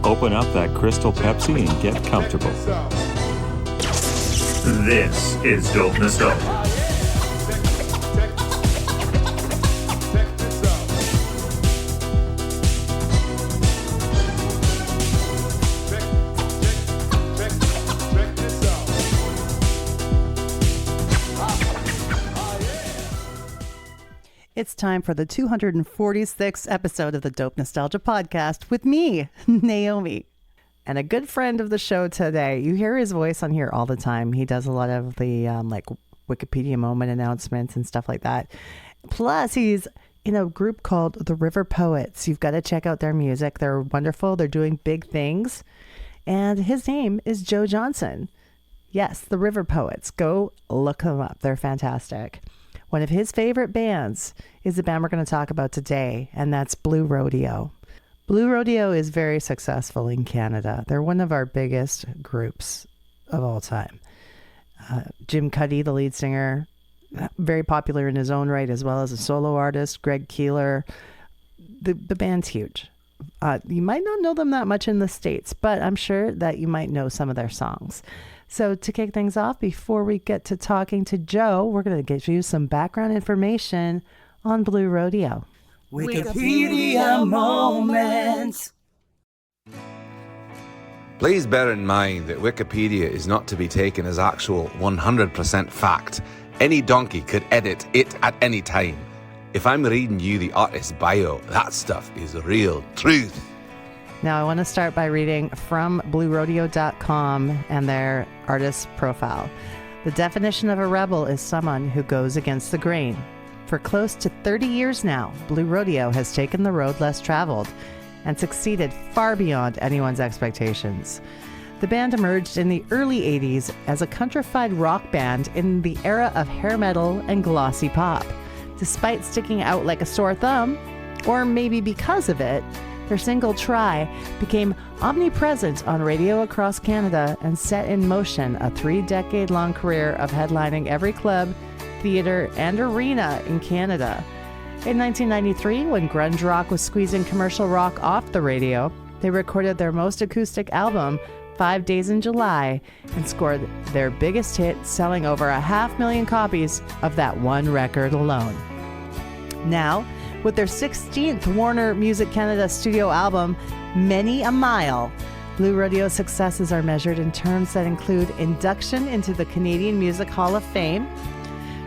open up that Crystal Pepsi and get comfortable. This is Dope Nostalgia. It's time for the 246th episode of the Dope Nostalgia podcast with me, Naomi, and a good friend of the show today. You hear his voice on here all the time. He does a lot of the like Wikipedia moment announcements and stuff like that. Plus, he's in a group called the River Poets. You've got to check out their music. They're wonderful. They're doing big things. And his name is Joe Johnson. Yes, the River Poets. Go look them up. They're fantastic. One of his favorite bands is the band we're going to talk about today, and that's Blue Rodeo. Blue Rodeo is very successful in Canada. They're one of our biggest groups of all time. Jim Cuddy, the lead singer, very popular in his own right, as well as a solo artist, Greg Keelor. The band's huge. You might not know them that much in the States, but I'm sure that you might know some of their songs. So to kick things off, before we get to talking to Joe, we're going to give you some background information on Blue Rodeo. Wikipedia moment. Please bear in mind that Wikipedia is not to be taken as actual 100% fact. Any donkey could edit it at any time. If I'm reading you the artist's bio, that stuff is real truth. Now, I want to start by reading from bluerodeo.com and their artist profile. The definition of a rebel is someone who goes against the grain. For close to 30 years now, Blue Rodeo has taken the road less traveled and succeeded far beyond anyone's expectations. The band emerged in the early 80s as a countrified rock band in the era of hair metal and glossy pop. Despite sticking out like a sore thumb, or maybe because of it, their single Try became omnipresent on radio across Canada and set in motion a 3-decade-long career of headlining every club, theater, and arena in Canada. In 1993, when grunge rock was squeezing commercial rock off the radio, they recorded their most acoustic album, 5 Days in July, and scored their biggest hit, selling over 500,000 copies of that one record alone. Now, with their 16th Warner Music Canada studio album, Many a Mile, Blue Rodeo's successes are measured in terms that include induction into the Canadian Music Hall of Fame,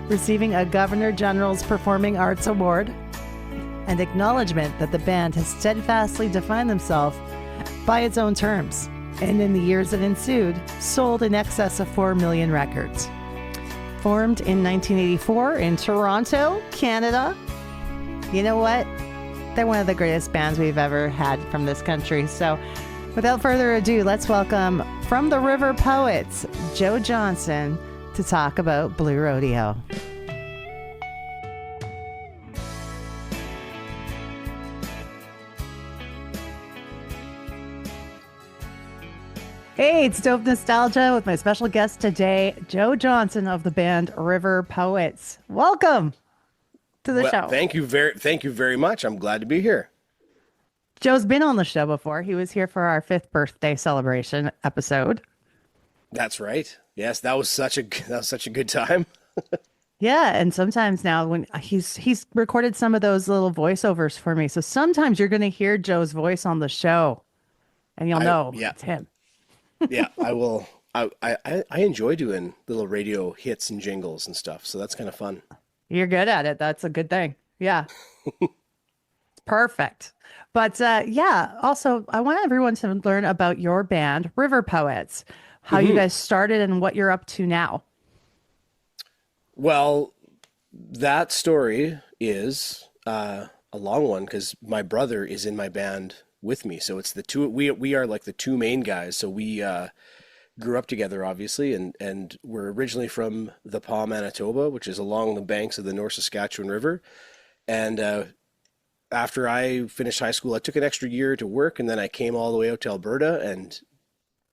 receiving a Governor General's Performing Arts Award, and acknowledgement that the band has steadfastly defined themselves by its own terms, and in the years that ensued, sold in excess of 4 million records. Formed in 1984 in Toronto, Canada, you know what? They're one of the greatest bands we've ever had from this country. So without further ado, let's welcome from the River Poets, Joe Johnson, to talk about Blue Rodeo. Hey, it's Dope Nostalgia with my special guest today, Joe Johnson of the band River Poets. Welcome to the show. Thank you very much. I'm glad to be here. Joe's been on the show before. He was here for our 5th birthday celebration episode. That's right. Yes, that was such a good time. Yeah, and sometimes now when he's recorded some of those little voiceovers for me. So sometimes you're going to hear Joe's voice on the show and you'll know it's him. Yeah, I will. I enjoy doing little radio hits and jingles and stuff. So that's kind of fun. You're good at it. That's a good thing. Yeah. Perfect. But also I want everyone to learn about your band, River Poets, how you guys started and what you're up to now. Well, that story is a long one because my brother is in my band with me. So it's the two, we are like the two main guys. So we grew up together, obviously, and we're originally from the Pas, Manitoba, which is along the banks of the North Saskatchewan River. And after I finished high school, I took an extra year to work, and then I came all the way out to Alberta and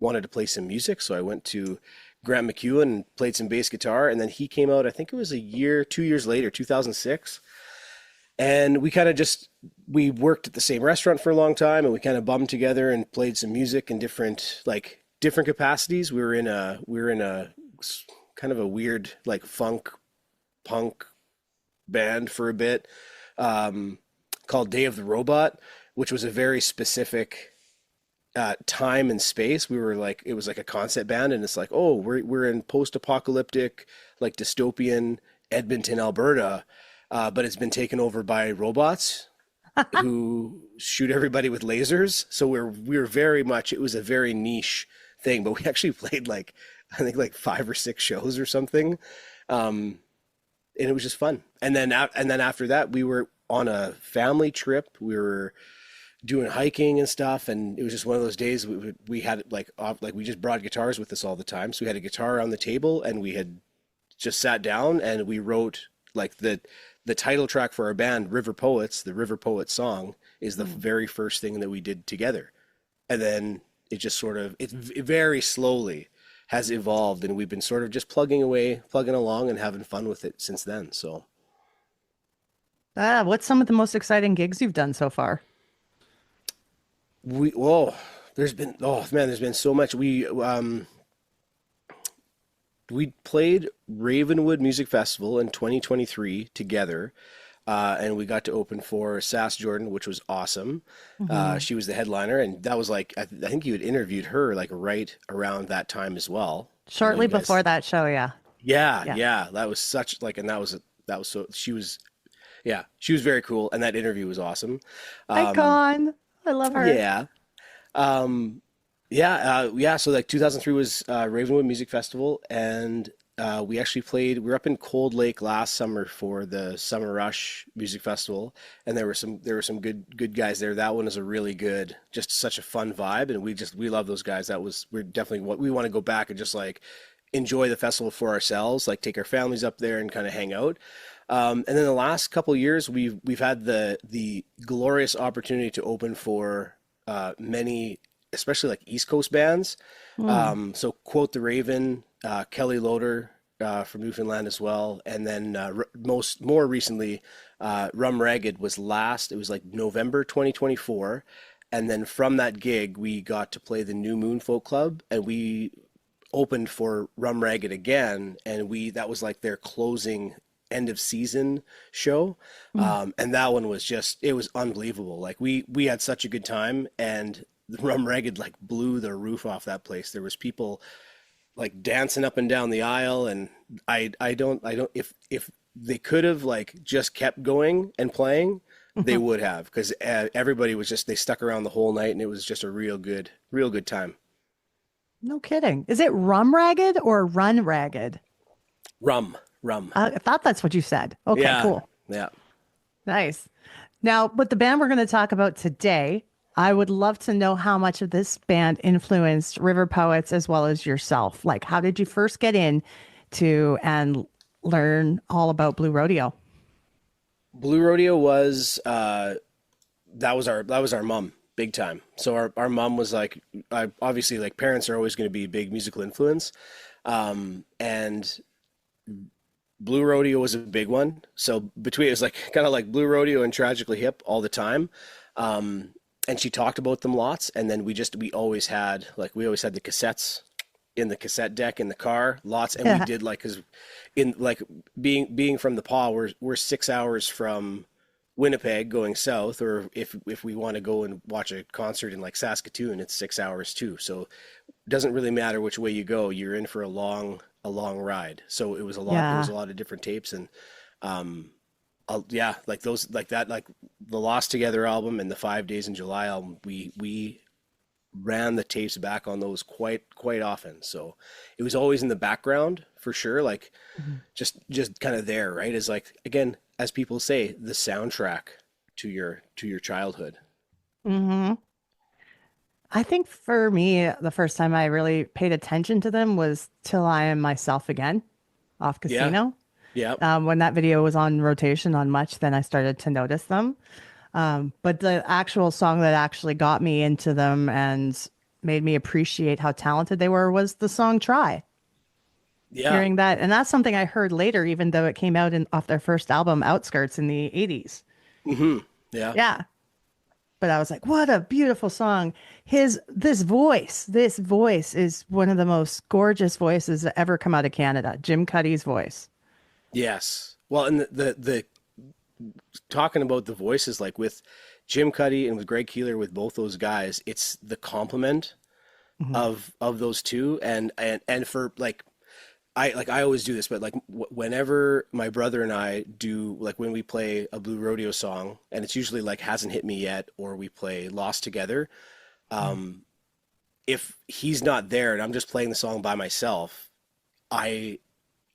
wanted to play some music. So I went to Grant McEwen and played some bass guitar, and then he came out, I think it was 2 years later, 2006. And we kind of just we worked at the same restaurant for a long time, and we kind of bummed together and played some music in different capacities. We were in a kind of a weird like funk punk band for a bit, called Day of the Robot, which was a very specific time and space. We were like, it was like a concept band, and it's like, oh, we're in post-apocalyptic, like dystopian Edmonton, Alberta, but it's been taken over by robots who shoot everybody with lasers. So we were very much, it was a very niche thing, but we actually played like I think like 5 or 6 shows or something, and it was just fun. And then after that, we were on a family trip. We were doing hiking and stuff, and it was just one of those days we had we just brought guitars with us all the time. So we had a guitar on the table, and we had just sat down and we wrote like the title track for our band, River Poets. The River Poets song is the very first thing that we did together, and then it just sort of it very slowly has evolved, and we've been sort of just plugging along and having fun with it since then. So What's some of the most exciting gigs you've done so far? there's been so much. We played Ravenwood Music Festival in 2023 together, and we got to open for Sass Jordan, which was awesome. She was the headliner, and that was like I think you had interviewed her like right around that time as well. Shortly before that show, yeah. Yeah. That was such like, and that was so she was very cool, and that interview was awesome. Icon. I love her. Yeah. So like 2003 was Ravenwood Music Festival, and we actually played. We were up in Cold Lake last summer for the Summer Rush Music Festival, and there were some good guys there. That one is a really good, just such a fun vibe, and we love those guys. We're definitely what we want to go back and just like enjoy the festival for ourselves, like take our families up there and kind of hang out. And then the last couple of years, we've had the glorious opportunity to open for many, especially like East Coast bands. So Quote the Raven, Kelly Loader from Newfoundland as well, and then more recently, Rum Ragged was last. It was like November 2024, and then from that gig, we got to play the New Moon Folk Club, and we opened for Rum Ragged again, and that was like their closing end of season show. And that one was it was unbelievable. Like we had such a good time, and the Rum Ragged like blew the roof off that place. There was people like dancing up and down the aisle, and I don't if they could have like just kept going and playing, they would have, because everybody was they stuck around the whole night, and it was just a real good time. No kidding. Is it Rum Ragged or Run Ragged? Rum. I thought that's what you said. Okay, Yeah. cool. Yeah. Nice. Now, with the band we're going to talk about today, I would love to know how much of this band influenced River Poets as well as yourself. Like, how did you first get in to and learn all about Blue Rodeo? Blue Rodeo was that was our mom, big time. So our mom was like, obviously like parents are always going to be a big musical influence, and Blue Rodeo was a big one. So it was like kind of like Blue Rodeo and Tragically Hip all the time. And she talked about them lots. And then we always had the cassettes in the cassette deck in the car lots. And we did like, cause in like being from the Paw, we're 6 hours from Winnipeg going south, or if we want to go and watch a concert in like Saskatoon, it's 6 hours too. So it doesn't really matter which way you go, you're in for a long ride. So it was a lot. Yeah. It was a lot of different tapes, and like those, like that, like the Lost Together album and the 5 Days in July album. We ran the tapes back on those quite often. So it was always in the background for sure. Like just kind of there, right? Is like, again, as people say, the soundtrack to your childhood. Mm-hmm. I think for me, the first time I really paid attention to them was Till I Am Myself Again off Casino. Yeah. When that video was on rotation on Much, then I started to notice them. But the actual song that actually got me into them and made me appreciate how talented they were was the song Try. Yeah. Hearing that. And that's something I heard later, even though it came out off their first album, Outskirts, in the 80s. Hmm. Yeah. Yeah. But I was like, what a beautiful song. This voice is one of the most gorgeous voices that ever come out of Canada. Jim Cuddy's voice. Yes. Well, and the talking about the voices, like with Jim Cuddy and with Greg Keelor, with both those guys, it's the complement Mhm. of those two, and for I always do this, but like whenever my brother and I do, like when we play a Blue Rodeo song, and it's usually like Hasn't Hit Me Yet, or we play Lost Together. Mhm. Um, if he's not there and I'm just playing the song by myself, I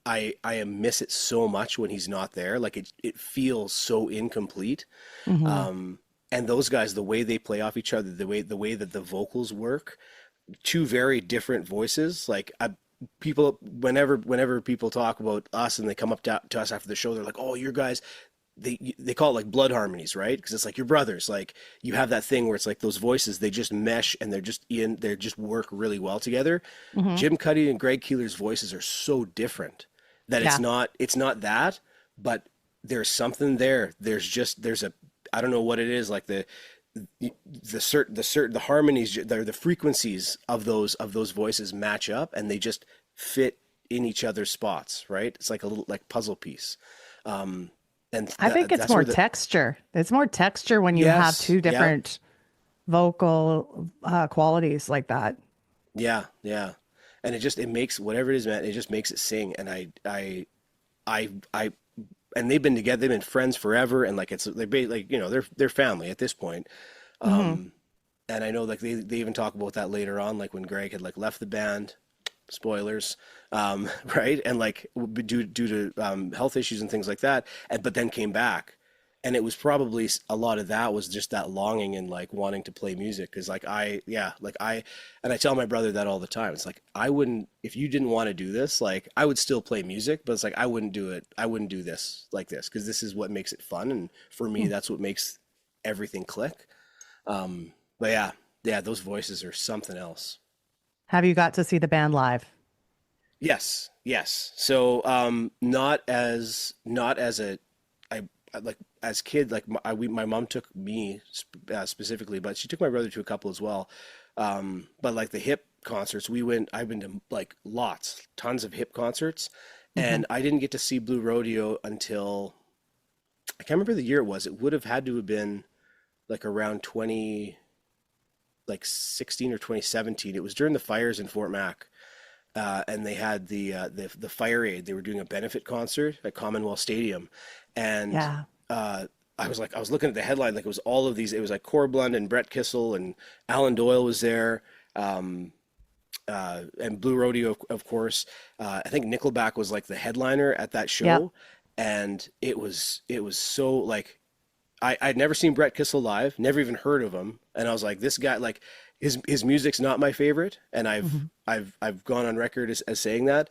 I miss it so much when he's not there. Like it feels so incomplete. Mhm. Um, and those guys, the way they play off each other, the way that the vocals work, two very different voices. People, whenever people talk about us and they come up to us after the show, they're like, "Oh, your guys." They call it like blood harmonies, right? Because it's like your brothers. Like you have that thing where it's like those voices, they just mesh and they just work really well together. Mhm. Jim Cuddy and Greg Keeler's voices are so different that Yeah. it's not that, but there's something there. There's a, I don't know what it is, like the harmonies, the frequencies of those voices match up and they just fit in each other's spots, right? It's like a little like puzzle piece. Um, and I think it's that's more where the texture. It's more texture when you have yes, two yeah, different vocal qualities like that. yeah, yeah, and it makes whatever it is, man. It just makes it sing, and I and they've been together, they've been friends forever, and like like they're family at this point. Hmm. Um, and I know like they even talk about that later on, like when Greg had like left the band, spoilers, right? And like due to health issues and things like that, and but then came back, and it was probably a lot of that was just that longing and like wanting to play music. Because like and I tell my brother that all the time. It's like I wouldn't, if you didn't want to do this, like I would still play music, but it's like I wouldn't do it. I wouldn't do this like this because this is what makes it fun, and for me, that's what makes everything click. But yeah, yeah, those voices are something else. Have you got to see the band live? Yes, yes. So, not as like as kid, like my mom took me specifically, but she took my brother to a couple as well. But like the hip concerts, I've been to like tons of hip concerts, Hmm. and I didn't get to see Blue Rodeo until I can't remember the year it was. It would have had to have been like around 16 or 2017. It was during the fires in Fort Mac. And they had the fire aid. They were doing a benefit concert at Commonwealth Stadium, and Yeah. I was looking at the headline, like it was all of these. It was like Corblund and Brett Kissel and Alan Doyle was there, um, and Blue Rodeo, of course. I think Nickelback was like the headliner at that Yep. show, and it was so like I'd never seen Brett Kissel live, never even heard of him, and I was like, this guy, like his music's not my favorite, and Hmm. I've gone on record as saying that.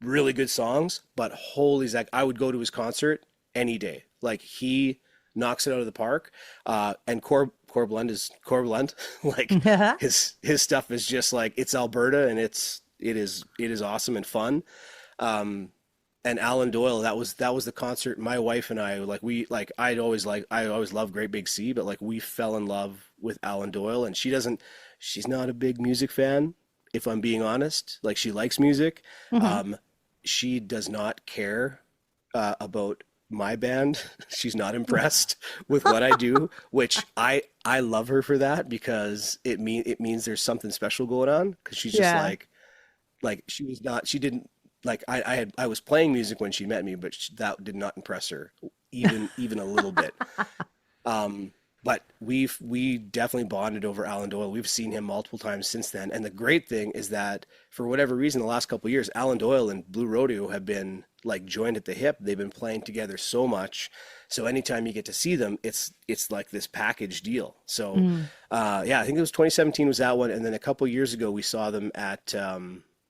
Really good songs, but holy Zach, I would go to his concert any day. Like he knocks it out of the park. And Core Blend is Core Blend. Like his stuff is just like it's Alberta, and it is awesome and fun. Um, and Alan Doyle, that was the concert. My wife and I I always loved Great Big Sea, but like we fell in love with Alan Doyle, and she's not a big music fan, if I'm being honest. Like she likes music, Hmm. um, she does not care about my band. She's not impressed with what I do, which I love her for that because it means there's something special going on. Because she's just Yeah. like she was not she didn't like I was playing music when she met me, but that did not impress her even a little bit. Um, but we definitely bonded over Alan Doyle. We've seen him multiple times since then. And the great thing is that for whatever reason, the last couple of years, Alan Doyle and Blue Rodeo have been like joined at the hip. They've been playing together so much. So anytime you get to see them, it's like this package deal. So Mm. yeah, I think it was 2017 was that one, and then a couple of years ago we saw them at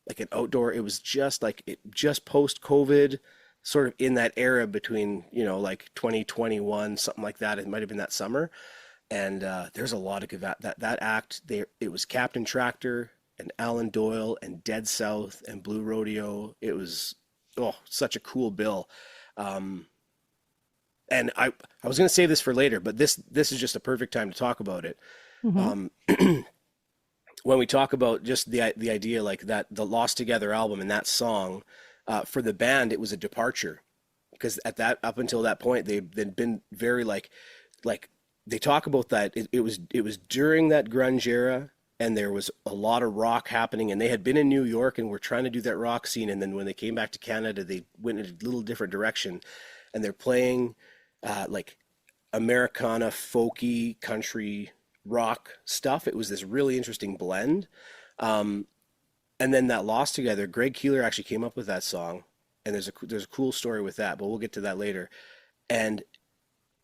like an outdoor. It was just like just post COVID, sort of in that era between like 2021 something like that. It might have been that summer, and there's a lot of good that act there. It was Captain Tractor and Alan Doyle and Dead South and Blue Rodeo. It was such a cool bill. um and I was going to save this for later, but this is just a perfect time to talk about it. Hmm. Um, when we talk about just the idea like that, the Lost Together album and that song, for the band, it was a departure because up until that point they'd been very like they talk about that it was during that grunge era, and there was a lot of rock happening, and they had been in New York and were trying to do that rock scene, and then when they came back to Canada they went in a little different direction, and they're playing like Americana, folky, country rock stuff. It was this really interesting blend. Um, and then that Lost Together, Greg Keelor actually came up with that song, and there's a cool story with that, but we'll get to that later. And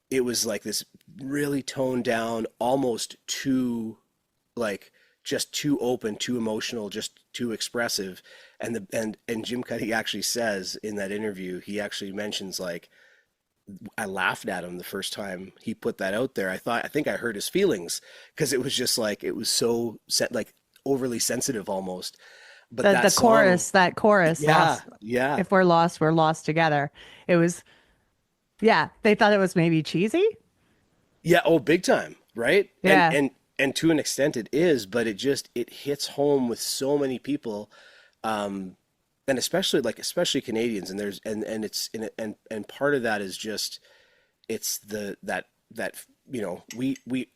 it was like this really toned down, almost too like just too open, too emotional, just too expressive. And Jim Cuddy actually says in that interview, he actually mentions like I laughed at him the first time he put that out there. I think I hurt his feelings because it was just like it was so like overly sensitive almost. But that The song, chorus, yeah, lost. yeah, If we're lost together. It was, yeah, they thought it was maybe cheesy. yeah. Oh, big time, right? Yeah. And to an extent it is, but it hits home with so many people, um, and especially Canadians. And and part of that is just it's that we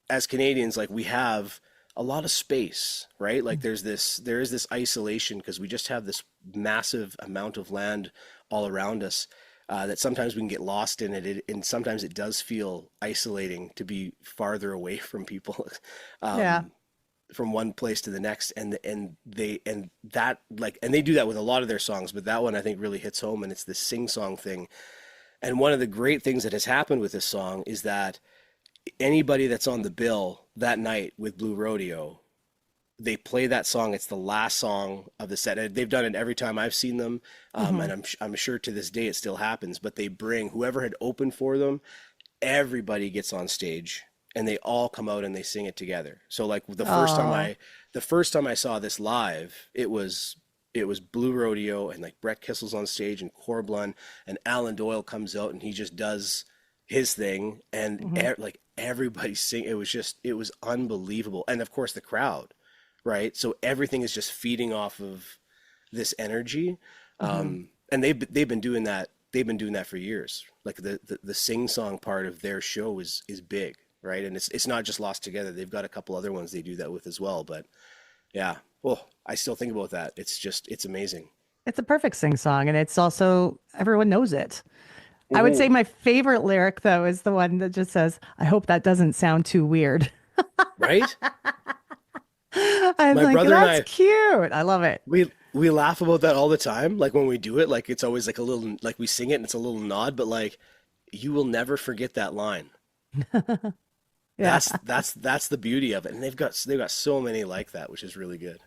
as Canadians, like we have a lot of space, right? Like there is this isolation because we just have this massive amount of land all around us, that sometimes we can get lost in it, and sometimes it does feel isolating to be farther away from people, Yeah. um, from one place to the next, and they do that with a lot of their songs, but that one I think really hits home, and it's this sing song thing. And one of the great things that has happened with this song is that anybody that's on the bill that night with Blue Rodeo, they play that song. It's the last song of the set. And they've done it every time I've seen them, Hmm. and I'm sure to this day it still happens. But they bring whoever had opened for them. Everybody gets on stage, and they all come out and they sing it together. So like Oh. the first time I saw this live, it was Blue Rodeo, and like Brett Kissel's on stage and Corblund, and Alan Doyle comes out and he just does his thing, and Hmm. like everybody sing. It was unbelievable, and of course the crowd, right? So everything is just feeding off of this energy, Hmm. and they've been doing that. They've been doing that for years. Like the sing song part of their show is big, right? And it's not just Lost Together. They've got a couple other ones they do that with as well. But yeah, well, I still think about that. It's amazing. It's a perfect sing song, and it's also everyone knows it. I would say Hmm. my favorite lyric though is the one that just says, "I hope that doesn't sound too weird." Right? I'm My like, brother and that's I, cute. I love it. we laugh about that all the time. Like when we do it, like it's always like a little like we sing it and it's a little nod, but like you will never forget that line. Yeah. That's the beauty of it. And they've got so many like that, which is really good.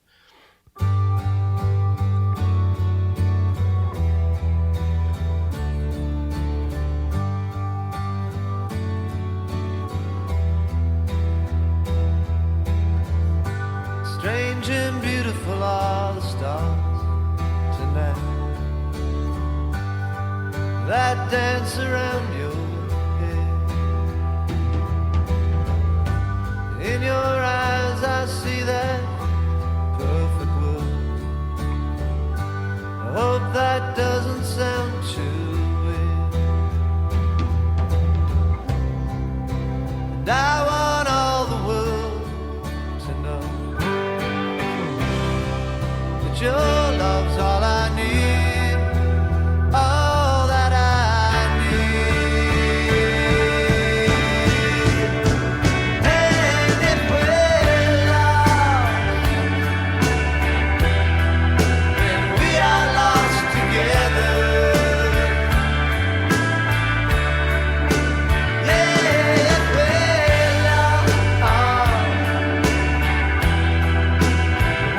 Strange and beautiful are the stars tonight that dance around your head. In your eyes I see that perfect world. I hope that doesn't sound too weird. And I want all the world to know that your love's all I need, all that I need. And if we're lost, then we are lost together. Yeah, if we're lost,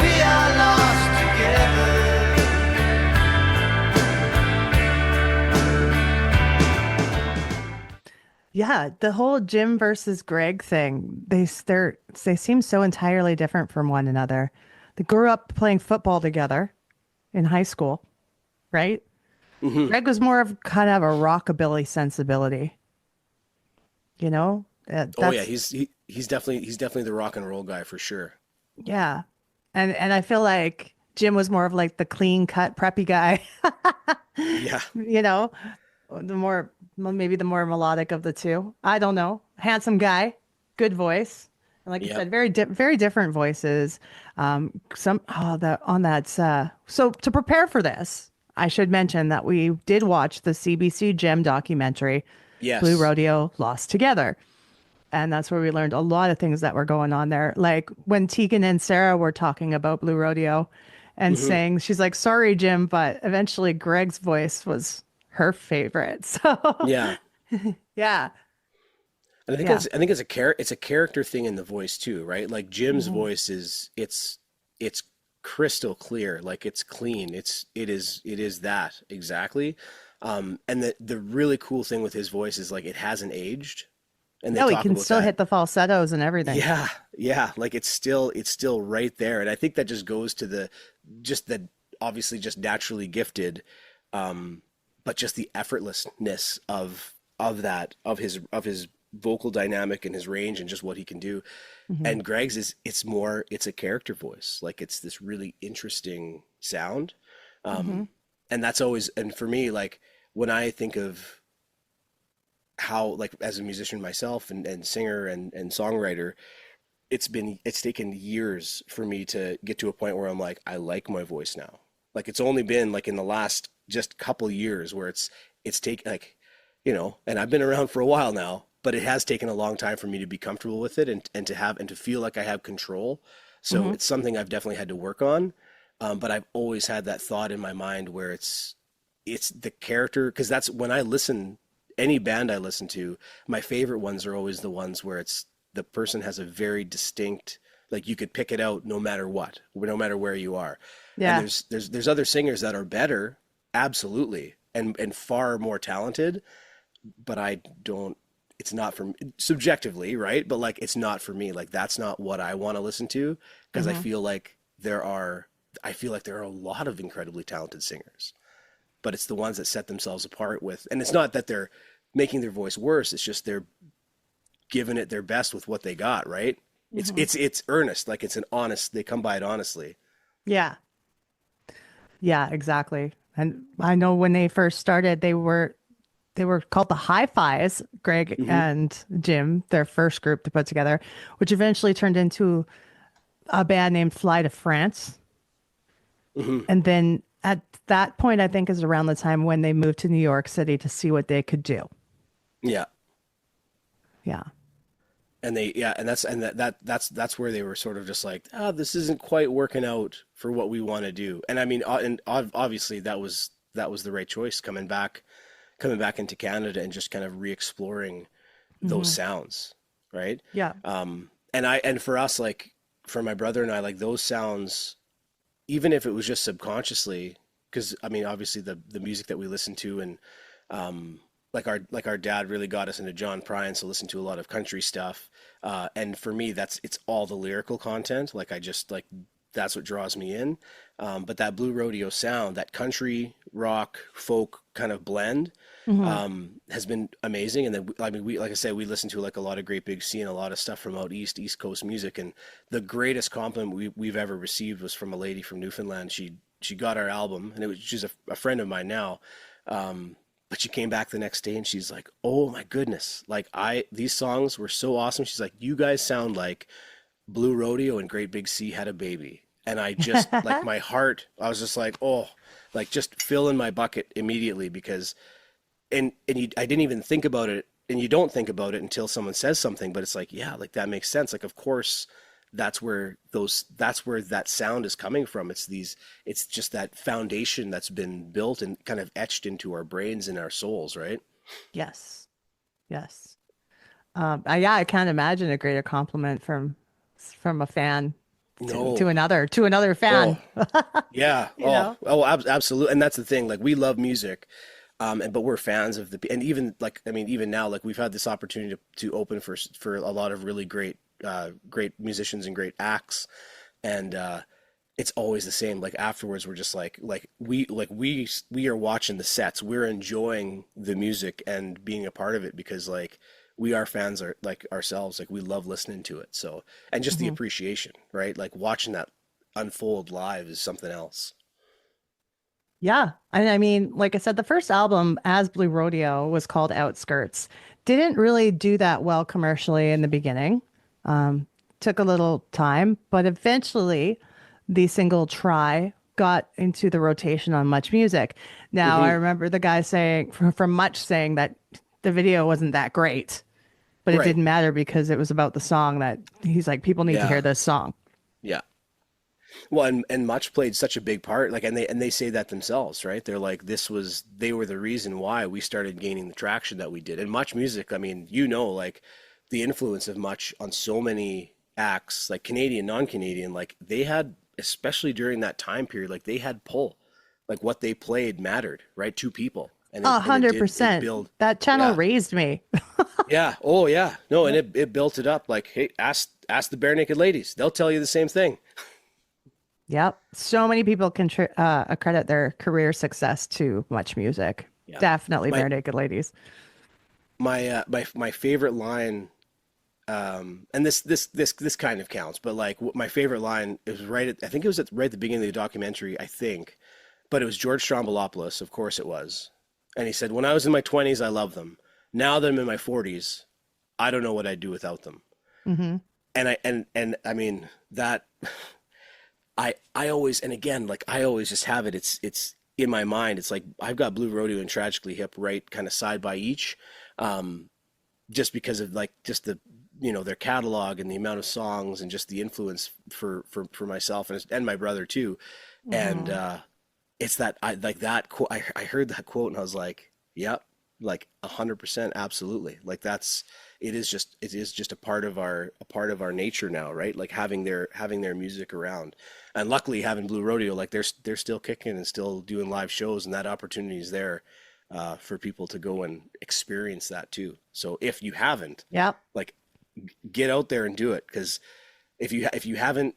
we are lost together. Yeah, the whole Jim versus Greg thing, they seem so entirely different from one another. They grew up playing football together in high school, right? Hmm. Greg was more of kind of a rockabilly sensibility, you know? Oh yeah, That's he's definitely the rock and roll guy for sure. yeah. And I feel like Jim was more of like the clean cut preppy guy, Yeah, you know, the more well, maybe the more melodic of the two. I don't know. Handsome guy, good voice. And like I yep. said, very different voices. Some that on that. So to prepare for this, I should mention that we did watch the CBC Gem documentary, Blue Yes. Rodeo Lost Together. And that's where we learned a lot of things that were going on there. Like when Tegan and Sarah were talking about Blue Rodeo and Hmm. saying, she's like, sorry, Jim, but eventually Greg's voice was her favorite. So, Yeah. yeah, And yeah. I think it's a character thing in the voice too, right? Like Jim's Hmm. voice it's crystal clear, like it's clean. It is that exactly. And the really cool thing with his voice is like it hasn't aged, and they No, he talk can about still that. hit the falsettos and everything. Yeah, yeah, like it's still right there. And I think that just goes to the just the obviously just naturally gifted, um, but just the effortlessness of that of his vocal dynamic and his range and just what he can do. Hmm. And Greg's is it's a character voice. Like it's this really interesting sound. Hmm. Um, and that's always and for me, like when I think of how like as a musician myself and singer and songwriter, it's taken years for me to get to a point where I'm like, I like my voice now. Like it's only been like in the last just couple years where it's taken like, you know, and I've been around for a while now, but it has taken a long time for me to be comfortable with it and to have and to feel like I have control. So Hmm. it's something I've definitely had to work on. But I've always had that thought in my mind where it's the character because that's when I listen any band I listen to, my favorite ones are always the ones where it's the person has a very distinct like you could pick it out no matter what, no matter where you are. And Yeah. there's other singers that are better, absolutely, and far more talented, but I don't it's not for subjectively, right? But like it's not for me. Like that's not what I want to listen to because Hmm. I feel like there are a lot of incredibly talented singers, but it's the ones that set themselves apart with, and it's not that they're making their voice worse. It's just they're giving it their best with what they got, right? Hmm. It's earnest, like it's an honest. They come by it honestly. Yeah. Yeah, exactly. And I know when they first started, they were called the Hi-Fi's, Greg Hmm. and Jim, their first group to put together, which eventually turned into a band named Fly to France. Hmm. And then at that point, I think is around the time when they moved to New York City to see what they could do. Yeah, Yeah. and they yeah, and that's where they were sort of just like, oh, this isn't quite working out for what we want to do. And I mean, obviously that was the right choice coming back into Canada and just kind of re-exploring those Hmm. sounds, right? Yeah. And for us, like for my brother and I, like those sounds, even if it was just subconsciously, because I mean, obviously the music that we listen to and like our dad really got us into John Prine, so listen to a lot of country stuff. And for me, it's all the lyrical content. Like I just like that's what draws me in. But that Blue Rodeo sound, that country rock folk kind of blend, Hmm. has been amazing. And then I mean, we like I said, we listen to like a lot of Great Big Sea and a lot of stuff from out East Coast music. And the greatest compliment we've ever received was from a lady from Newfoundland. She got our album, and she's a friend of mine now. But she came back the next day and she's like, "Oh my goodness! Like these songs were so awesome." She's like, "You guys sound like Blue Rodeo and Great Big Sea had a baby." And I just like my heart, I was just like, "Oh, like just fill in my bucket immediately," because I didn't even think about it, and you don't think about it until someone says something, but it's like, yeah, like that makes sense. Like of course that's where that sound is coming from. It's just that foundation that's been built and kind of etched into our brains and our souls, right? Yes. Yes. Yeah, I can't imagine a greater compliment from a fan No. to another fan. Oh, yeah. You know? Absolutely. And that's the thing. Like we love music, but we're fans of and even like I mean, even now, like we've had this opportunity to open for a lot of really great musicians and great acts, and it's always the same. Like afterwards, we're just we are watching the sets. We're enjoying the music and being a part of it because like we are fans are like ourselves. Like we love listening to it. So and just the Hmm. appreciation, right? Like watching that unfold live is something else. Yeah. And I mean, like I said, the first album as Blue Rodeo was called Outskirts. Didn't really do that well commercially in the beginning. Took a little time, but eventually the single Try got into the rotation on Much Music. Now, I Hmm. remember the guy saying, from Much saying that the video wasn't that great, but it Right. didn't matter because it was about the song that he's like, people need to hear Yeah. this song. Yeah. Well, and Much played such a big part, like, and they say that themselves, right? They're like, they were the reason why we started gaining the traction that we did. And Much Music, I mean, like the influence of Much on so many acts, like Canadian, non-Canadian, like they had, especially during that time period, like they had pull, like what they played mattered, right? To people, and A it 100%. built, That channel yeah, raised me. yeah, oh yeah, no, and it built it up. Like, hey, ask the Bare Naked Ladies, they'll tell you the same thing. Yep. So many people can accredit their career success to Much Music. Yeah. Definitely My Bare Naked Ladies. my favorite line, and this kind of counts, but like my favorite line is I think it was right at the beginning of the documentary, I think, but it was George Stroumboulopoulos, of course it was, and he said, "When I was in my 20s, I loved them. Now that I'm in my 40s, I don't know what I'd do without them." Hmm. And I mean that I always, and again, like I always just have it. It's in my mind. It's like I've got Blue Rodeo and Tragically Hip right kind of side by each, um, just because of like just the their catalog and the amount of songs and just the influence for myself and my brother too. And Hmm. it's that I like that quote. I heard that quote and I was like, yep, like 100%, absolutely. Like it is just a part of our nature now, right? Like having their music around, and luckily having Blue Rodeo, like they're still kicking and still doing live shows, and that opportunity is there for people to go and experience that too. So if you haven't, Yep. like, get out there and do it, because if you haven't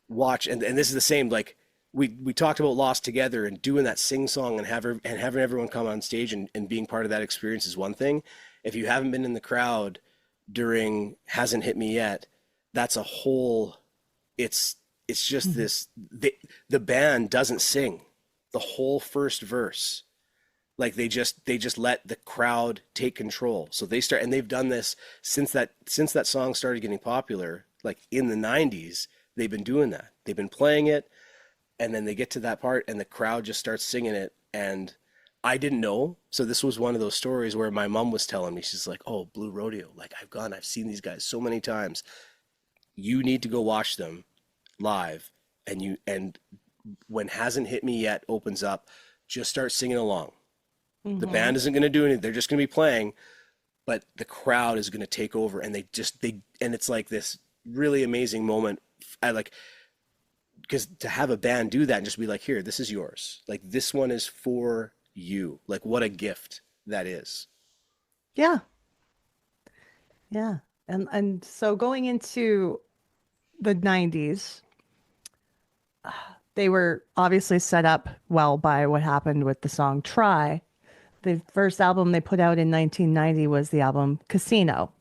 watched, and this is the same, like we talked about Lost Together and doing that sing song and having everyone come on stage and being part of that experience is one thing. If you haven't been in the crowd during Hasn't Hit Me Yet, that's a whole, it's just Mhm. this, the band doesn't sing the whole first verse. Like they just let the crowd take control. So they start, and they've done this since that song started getting popular, like in the 90s. They've been doing that. They've been playing it, and then they get to that part and the crowd just starts singing it. And I didn't know. So this was one of those stories where my mom was telling me, she's like, "Oh, Blue Rodeo, like I've seen these guys so many times. You need to go watch them live." And when Hasn't Hit Me Yet opens up, just start singing along. The Hmm. band isn't going to do anything. They're just going to be playing, but the crowd is going to take over, and and it's like this really amazing moment. I like, because to have a band do that and just be like, "Here, this is yours. Like this one is for you." Like what a gift that is. Yeah. Yeah. And so going into the 90s, they were obviously set up well by what happened with the song Try. The first album they put out in 1990 was the album Casino,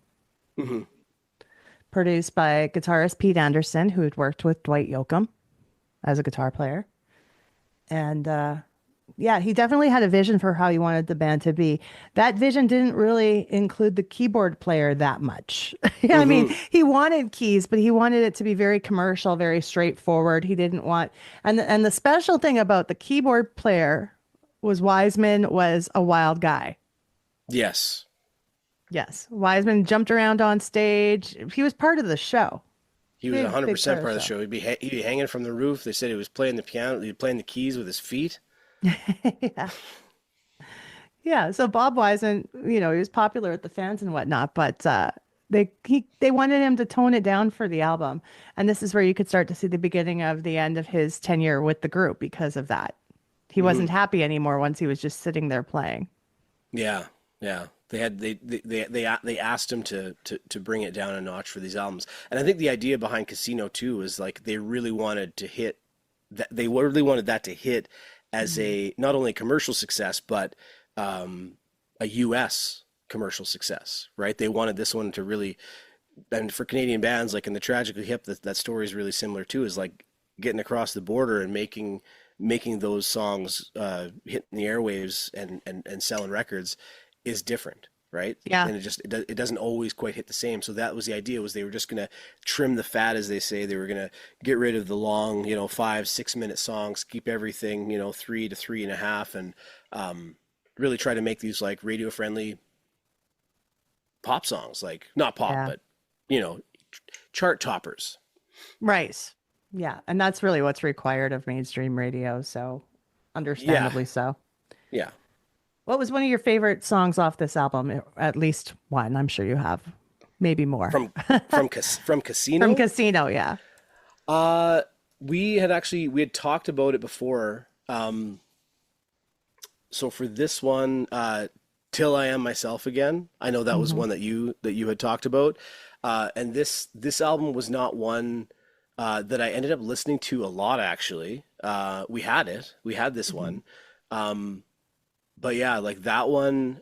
Hmm. produced by guitarist Pete Anderson, who had worked with Dwight Yoakam as a guitar player. And yeah, he definitely had a vision for how he wanted the band to be. That vision didn't really include the keyboard player that much. Yeah, I mean, Hmm. he wanted keys, but he wanted it to be very commercial, very straightforward. He didn't want, and the special thing about the keyboard player was Wiseman was a wild guy. Yes. Yes, Wiseman jumped around on stage. He was part of the show. He was Big, big 100% part of part the of the show. show. He'd be hanging from the roof. They said he was playing the piano, he was playing the keys with his feet. Yeah. Yeah, so Bob Wiseman, he was popular with the fans and whatnot, but they wanted him to tone it down for the album, and this is where you could start to see the beginning of the end of his tenure with the group because of that. He Hmm. wasn't happy anymore once he was just sitting there playing. Yeah, yeah. They asked him to bring it down a notch for these albums, and I think the idea behind Casino too is like they really wanted to hit that they really wanted that to hit as a not only commercial success, but a U.S. commercial success, right? They wanted this one to really, and for Canadian bands, like in the Tragically Hip, that story is really similar too, is like getting across the border and making those songs hit the airwaves and selling records is different, right? Yeah. And it doesn't always quite hit the same. So that was the idea, was they were just going to trim the fat, as they say. They were going to get rid of the long, 5-6 minute songs, keep everything, 3 to 3.5, and really try to make these like radio friendly pop songs, like not pop, Yeah. but chart toppers. Right. Yeah. And that's really what's required of mainstream radio. So understandably so. Yeah. What was one of your favorite songs off this album? At least one. I'm sure you have. Maybe more. From Casino. From Casino, yeah. We had talked about it before. So for this one, Till I Am Myself Again, I know that was one that you had talked about. And this album was not one that I ended up listening to a lot, actually. We had this one. But yeah, like that one,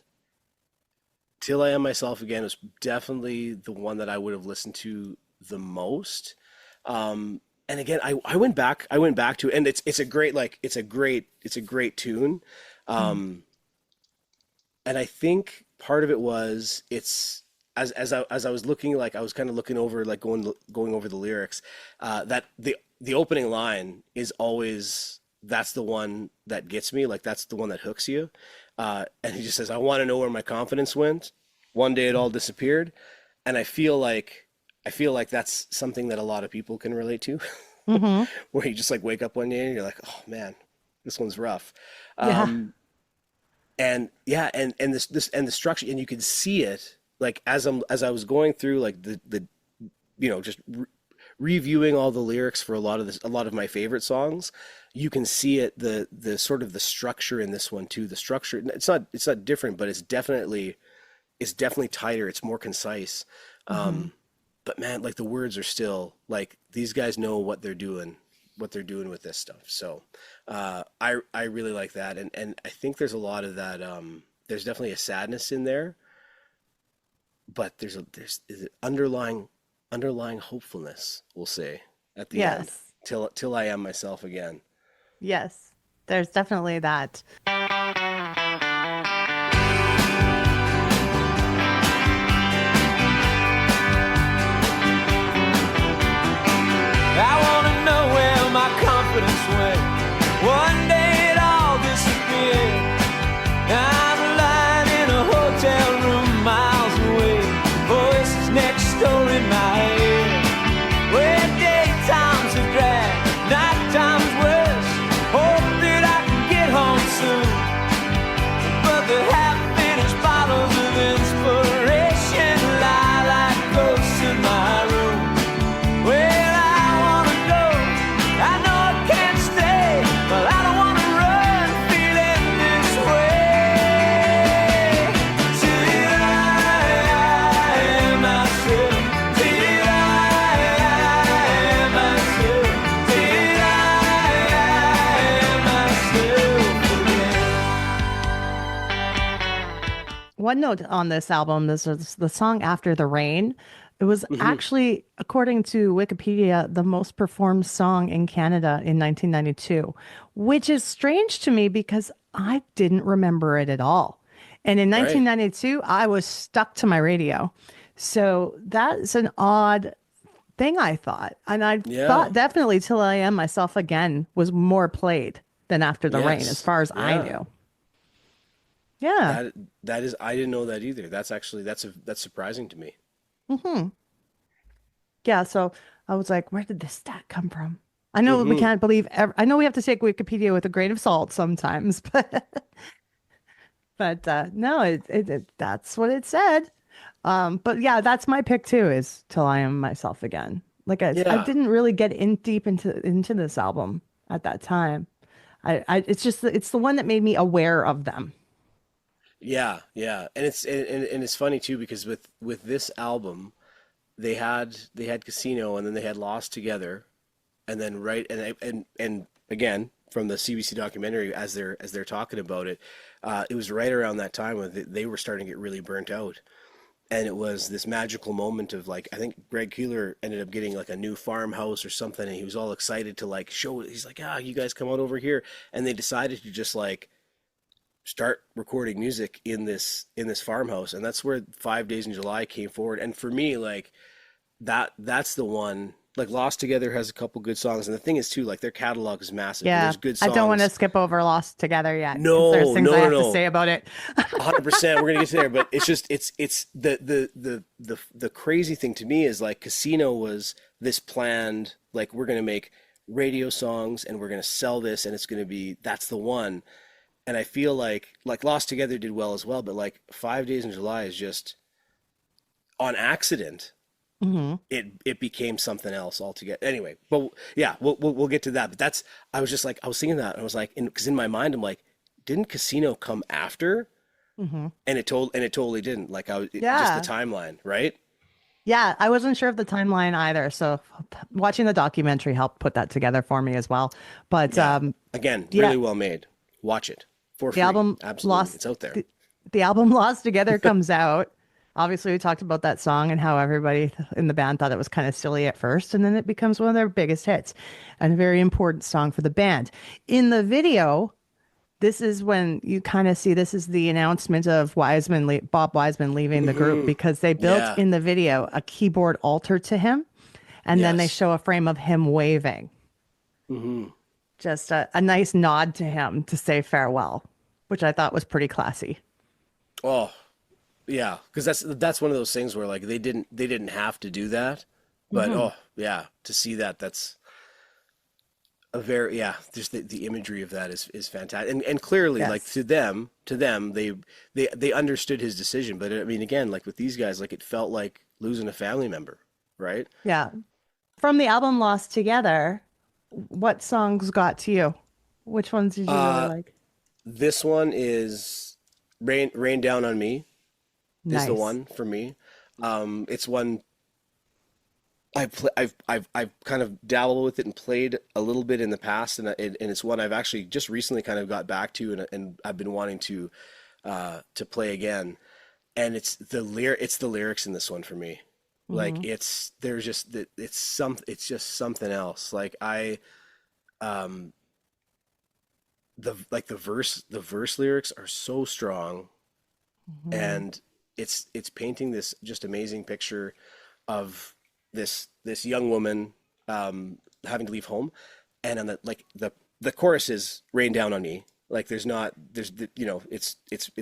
Till I Am Myself Again, was definitely the one that I would have listened to the most. And again, I went back to it, and it's a great tune. And I think part of it was, it's as I was looking, like I was kind of looking over, like going over the lyrics, that the opening line is always, that's the one that gets me, like that's the one that hooks you. And he just says, I want to know where my confidence went. One day it all disappeared. And I feel like that's something that a lot of people can relate to, where you just like wake up one day and you're like, oh man, this one's rough. And yeah, and this and the structure, and you can see it, like as I was going through like the just reviewing all the lyrics for a lot of my favorite songs, you can see it, the sort of the structure in this one too. The structure, it's not different, but it's definitely tighter. It's more concise. But man, like the words are still, like these guys know what they're doing with this stuff. So I really like that, and I think there's a lot of that. There's definitely a sadness in there, but there's underlying hopefulness, we'll say, at the end. Till I Am Myself Again. Yes, there's definitely that. I wanna know where my confidence went. One day it all disappeared. I'm lying in a hotel room miles away. Voices next door in my head. Where daytimes are drag, night times worse. Hope that I can get home soon. But the half-finished bottles of inspiration lie like ghosts in my room. Well, One note on this album, this is the song After the Rain. It was actually, according to Wikipedia, the most performed song in Canada in 1992, which is strange to me because I didn't remember it at all. And in 1992, I was stuck to my radio. So that's an odd thing, I thought. And I thought definitely Till I Am Myself Again was more played than After the Rain, as far as I knew. Yeah. That is, I didn't know that either. That's actually, that's surprising to me. Yeah. So I was like, where did this stat come from? I know we can't believe, I know we have to take Wikipedia with a grain of salt sometimes, but no, that's what it said. But yeah, that's my pick too, is Till I Am Myself Again. Like I didn't really get deep into this album at that time. It's the one that made me aware of them. Yeah, and it's funny too, because with this album, they had Casino, and then they had Lost Together, and then and again, from the CBC documentary, as they're talking about it, it was right around that time when they were starting to get really burnt out. And it was this magical moment of like, I think Greg Keelor ended up getting like a new farmhouse or something, and he was all excited to like show it. He's like, you guys come out over here. And they decided to just like start recording music in this farmhouse. And that's where 5 Days in July came forward. And for me, like that's the one. Like Lost Together has a couple good songs, and the thing is too, like their catalog is massive. Yeah, there's good songs. I don't want to skip over Lost Together yet. No, there's things I have no. to say about it. 100%. We're gonna get to there, but it's just it's the crazy thing to me is like Casino was this planned, like we're gonna make radio songs and we're gonna sell this and it's gonna be, that's the one. And I feel like Lost Together did well as well, but like 5 Days in July is just on accident. Mm-hmm. It became something else altogether. Anyway, but yeah, we'll get to that. But that's, I was thinking that, and I was like, because in my mind I'm like, didn't Casino come after? Mm-hmm. And it totally didn't. Like just the timeline, right? Yeah, I wasn't sure of the timeline either. So watching the documentary helped put that together for me as well. But again, really well made. Watch it for free. The album Absolutely, it's out there. The album Lost Together comes out. Obviously, we talked about that song and how everybody in the band thought it was kind of silly at first, and then it becomes one of their biggest hits and a very important song for the band. In the video, this is when you kind of see, this is the announcement of Bob Wiseman leaving the group, because they built in the video a keyboard altar to him, and then they show a frame of him waving. Mm-hmm. Just a nice nod to him to say farewell, which I thought was pretty classy. Oh, yeah, because that's one of those things where like they didn't have to do that, but to see that's a very just the imagery of that is fantastic, and clearly like to them they understood his decision. But I mean, again, like with these guys, like it felt like losing a family member, right? Yeah. From the album Lost Together, what songs got to you? Which ones did you really like? This one is Rain Down on Me. Nice. Is the one for me. It's one I've kind of dabbled with it and played a little bit in the past, and it's one I've actually just recently kind of got back to, and I've been wanting to play again. And it's the lyrics in this one for me. Mm-hmm. Like it's just something else. Like the verse lyrics are so strong, mm-hmm. and it's painting this just amazing picture of this young woman having to leave home, and on the chorus is "Rain Down on Me." Like it's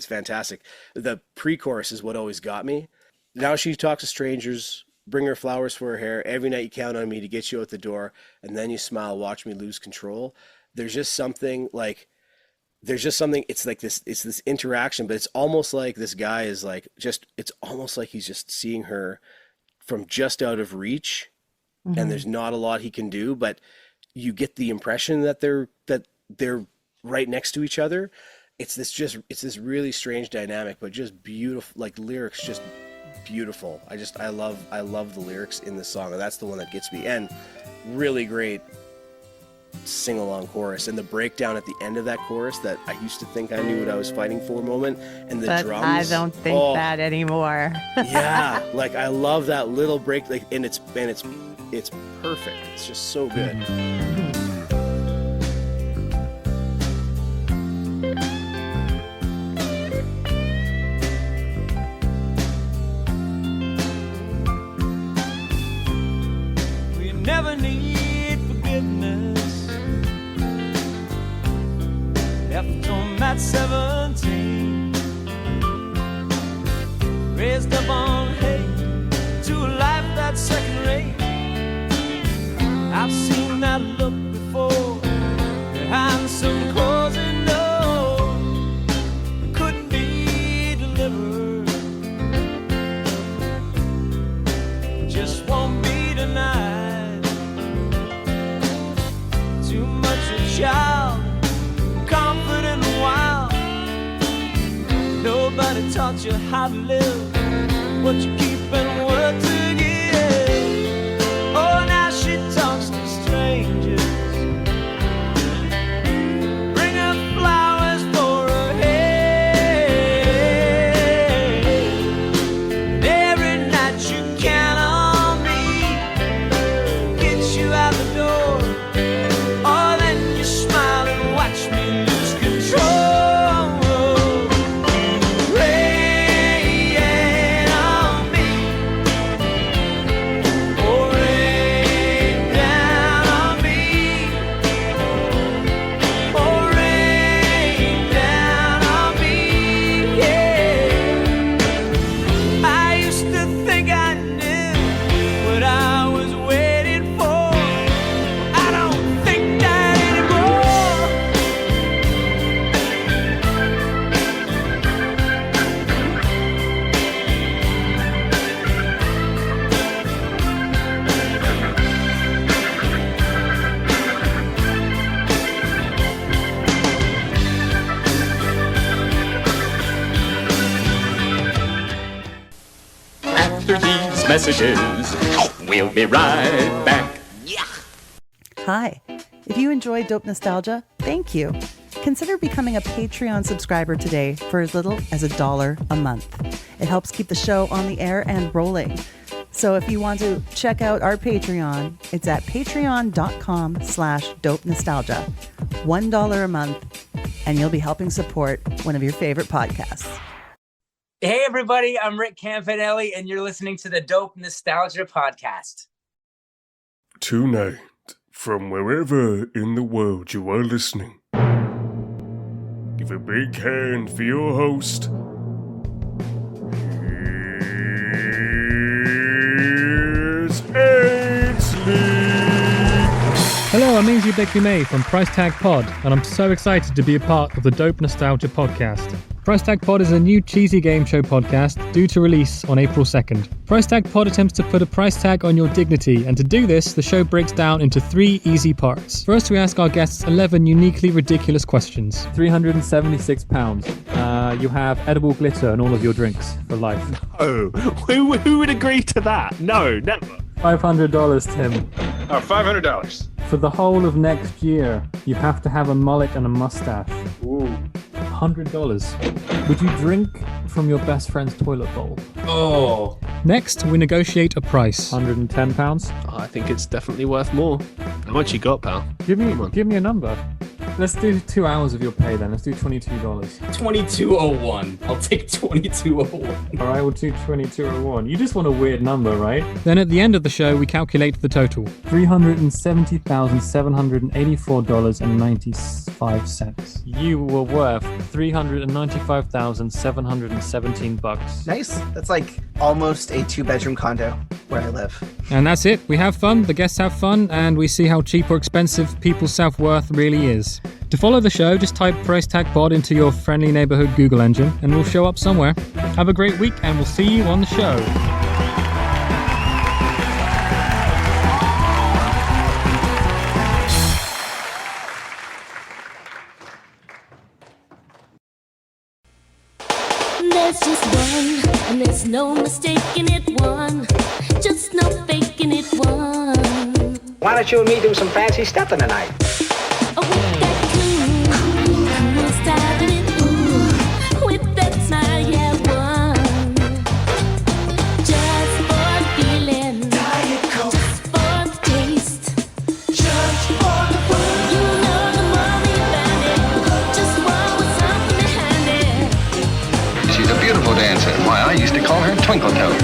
fantastic. The pre-chorus is what always got me. Now she talks to strangers, bring her flowers for her hair. Every night you count on me to get you out the door, and then you smile, watch me lose control. There's just something. It's like this. It's this interaction, but it's almost like this guy is like it's almost like he's just seeing her from just out of reach, mm-hmm. and there's not a lot he can do, but you get the impression that they're right next to each other. It's this really strange dynamic, but just beautiful, like lyrics, just beautiful. I love the lyrics in this song, and that's the one that gets me. And really great sing-along chorus, and the breakdown at the end of that chorus that I used to think I knew what I was fighting for moment, and the drums. I don't think that anymore. Yeah, like I love that little break, like, and it's perfect. It's just so good. We never need forgiveness. Left home at 17, raised up on hate to a life that's second rate. I've seen that look before, behind some closing door, couldn't be delivered, just won't be denied. Too much a child, confident and wild. Nobody taught you how to live, what you keep and what to give. Oh, now she talks to strangers, after these messages. We'll be right back. Hi. If you enjoy Dope Nostalgia, thank you. Consider becoming a Patreon subscriber today for as little as $1 a month. It helps keep the show on the air and rolling. So if you want to check out our Patreon, it's at patreon.com/dope nostalgia. $1 a month, and you'll be helping support one of your favorite podcasts. Hey, everybody, I'm Rick Campanelli, and you're listening to the Dope Nostalgia Podcast. Tonight, from wherever in the world you are listening, give a big hand for your host. Here's Ainsley. Hello, I'm Ainsley Beckley May from Price Tag Pod, and I'm so excited to be a part of the Dope Nostalgia Podcast. Price Tag Pod is a new cheesy game show podcast due to release on April 2nd. Price Tag Pod attempts to put a price tag on your dignity, and to do this, the show breaks down into 3 easy parts. First, we ask our guests 11 uniquely ridiculous questions. £376. You have edible glitter in all of your drinks for life. Oh, who would agree to that? No, never. $500, Tim. Oh, $500. For the whole of next year, you have to have a mullet and a mustache. Ooh. $100. Would you drink from your best friend's toilet bowl? Oh. Next, we negotiate a price. £110. I think it's definitely worth more. How much you got, pal? Give me a number. Let's do 2 hours of your pay then. Let's do $22. $22.01. I'll take $22.01. All right, we'll do $22.01. You just want a weird number, right? Then at the end of the show, we calculate the total. $370,784.95. You were worth $395,717. Nice. That's like almost a 2-bedroom condo where I live. And that's it. We have fun, the guests have fun, and we see how cheap or expensive people's self-worth really is. To follow the show, just type Price Tag Pod into your friendly neighborhood Google engine, and we'll show up somewhere. Have a great week, and we'll see you on the show. There's just one, and there's no mistaking it, one. Just no faking it, one. Why don't you and me do some fancy stepping tonight? Oh, with that cool style in it, ooh. With that smile, yeah, one. Just for the feeling, Diet Coke. Just for the taste, just for the fun. You know the more we found it, just what was something behind it. She's a beautiful dancer. Why, I used to call her Twinkle Toes.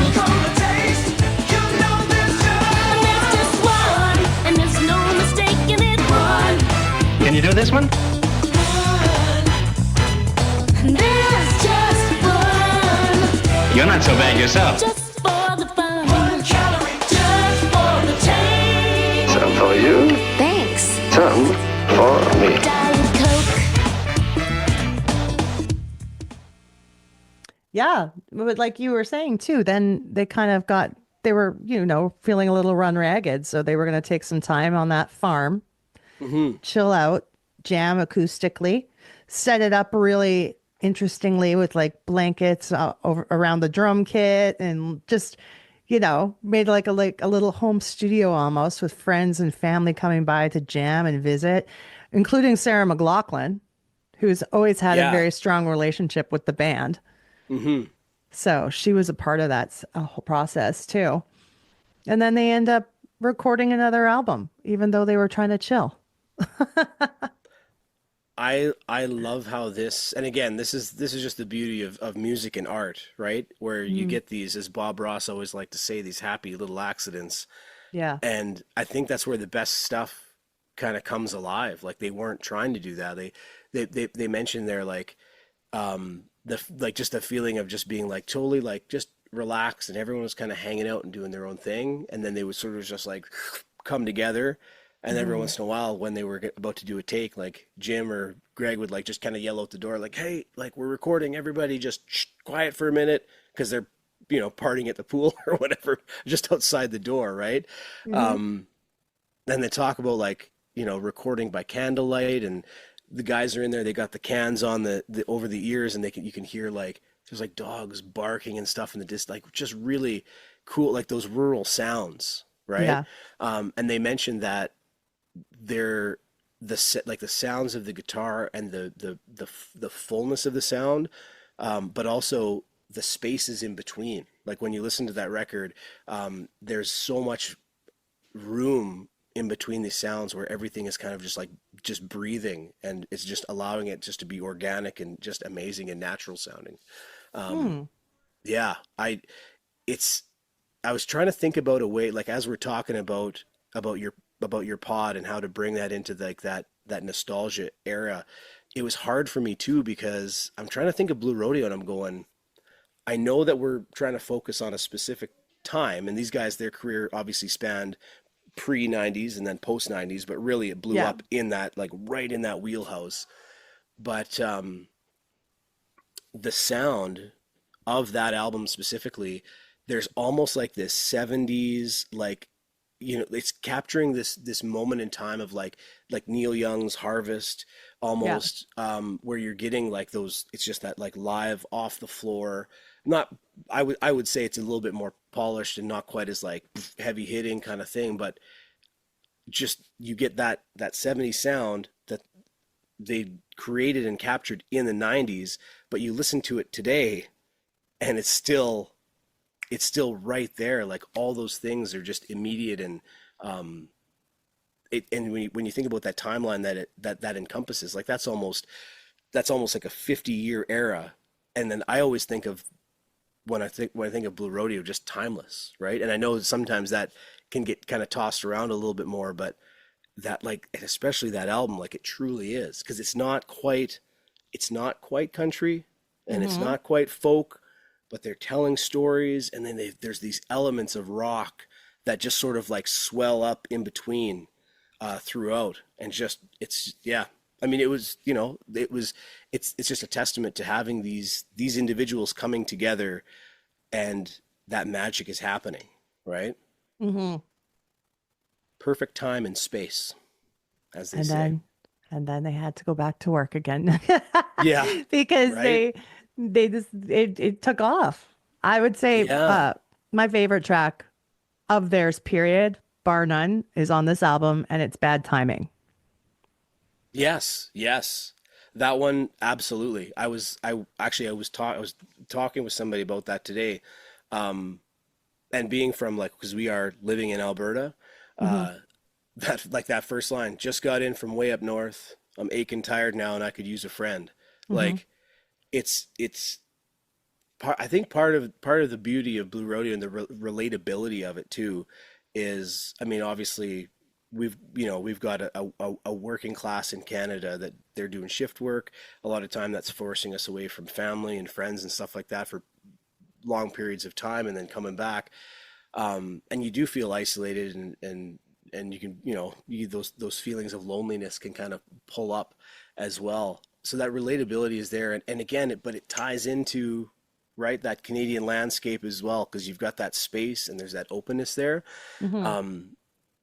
Can you do this one? There's just one. You're not so bad yourself. Just for the fun. 1 calorie. Just for the taste. Some for you. Thanks. Some for me. Diet Coke. Yeah, but like you were saying too, then they kind of they were, feeling a little run ragged. So they were going to take some time on that farm. Mm-hmm. Chill out, jam acoustically, set it up really interestingly with like blankets around the drum kit, and just made like a little home studio almost, with friends and family coming by to jam and visit, including Sarah McLachlan, who's always had a very strong relationship with the band. Mm-hmm. So she was a part of that whole process too. And then they end up recording another album, even though they were trying to chill. I love how this, and again, this is just the beauty of music and art, right? Where you get these, as Bob Ross always liked to say, these happy little accidents. Yeah. And I think that's where the best stuff kind of comes alive. Like, they weren't trying to do that. They mentioned there, like, just the feeling of just being like totally like just relaxed, and everyone was kind of hanging out and doing their own thing, and then they would sort of just like come together. And every once in a while, when they were about to do a take, like Jim or Greg would like just kind of yell out the door, like, "Hey, like, we're recording, everybody just quiet for a minute," because they're, partying at the pool or whatever, just outside the door, right? Mm-hmm. Then they talk about like, recording by candlelight, and the guys are in there, they got the cans on the over the ears, and you can hear like there's like dogs barking and stuff in the distance, like just really cool, like those rural sounds, right? Yeah. And they mentioned that they're like the sounds of the guitar and the fullness of the sound, but also the spaces in between. Like when you listen to that record, there's so much room in between these sounds where everything is kind of just breathing, and it's just allowing it just to be organic and just amazing and natural sounding. Yeah, I was trying to think about a way, like as we're talking about your pod and how to bring that into like that nostalgia era. It was hard for me too, because I'm trying to think of Blue Rodeo and I'm going, I know that we're trying to focus on a specific time, and these guys, their career obviously spanned pre-90s and then post-90s, but really it blew up in that, like right in that wheelhouse. But the sound of that album specifically, there's almost like this 70s, like, you know, it's capturing this moment in time of like Neil Young's Harvest almost, where you're getting like those, it's just that like live off the floor. Not, I would say it's a little bit more polished and not quite as like heavy hitting kind of thing, but just you get that 70s sound that they created and captured in the 90s, but you listen to it today and it's still right there. Like all those things are just immediate, and and when you think about that timeline that encompasses, like that's almost like a 50-year era. And then I always think of, when I think of Blue Rodeo, just timeless, right? And I know sometimes that can get kind of tossed around a little bit more, but that, like, and especially that album, like it truly is, because it's not quite country, and it's not quite folk, but they're telling stories, and then there's these elements of rock that just sort of like swell up in between throughout, and just I mean, it was, you know, it's just a testament to having these individuals coming together, and that magic is happening, right? Mm-hmm. Perfect time and space, as they say. And then they had to go back to work again. Yeah, because right? they just it took off. I would say my favorite track of theirs, period, bar none, is on this album, and it's Bad Timing. Yes, that one, absolutely. I was talking with somebody about that today, and being from, like, because we are living in Alberta, that first line, just got in from way up north, I'm aching tired now and I could use a friend. Like it's I think part of the beauty of Blue Rodeo and the relatability of it too is, I mean, obviously we've got a working class in Canada that they're doing shift work. A lot of time that's forcing us away from family and friends and stuff like that for long periods of time, and then coming back. And you do feel isolated, and you can, those feelings of loneliness can kind of pull up as well. So that relatability is there. And again, but it ties into, right, that Canadian landscape as well, because you've got that space and there's that openness there.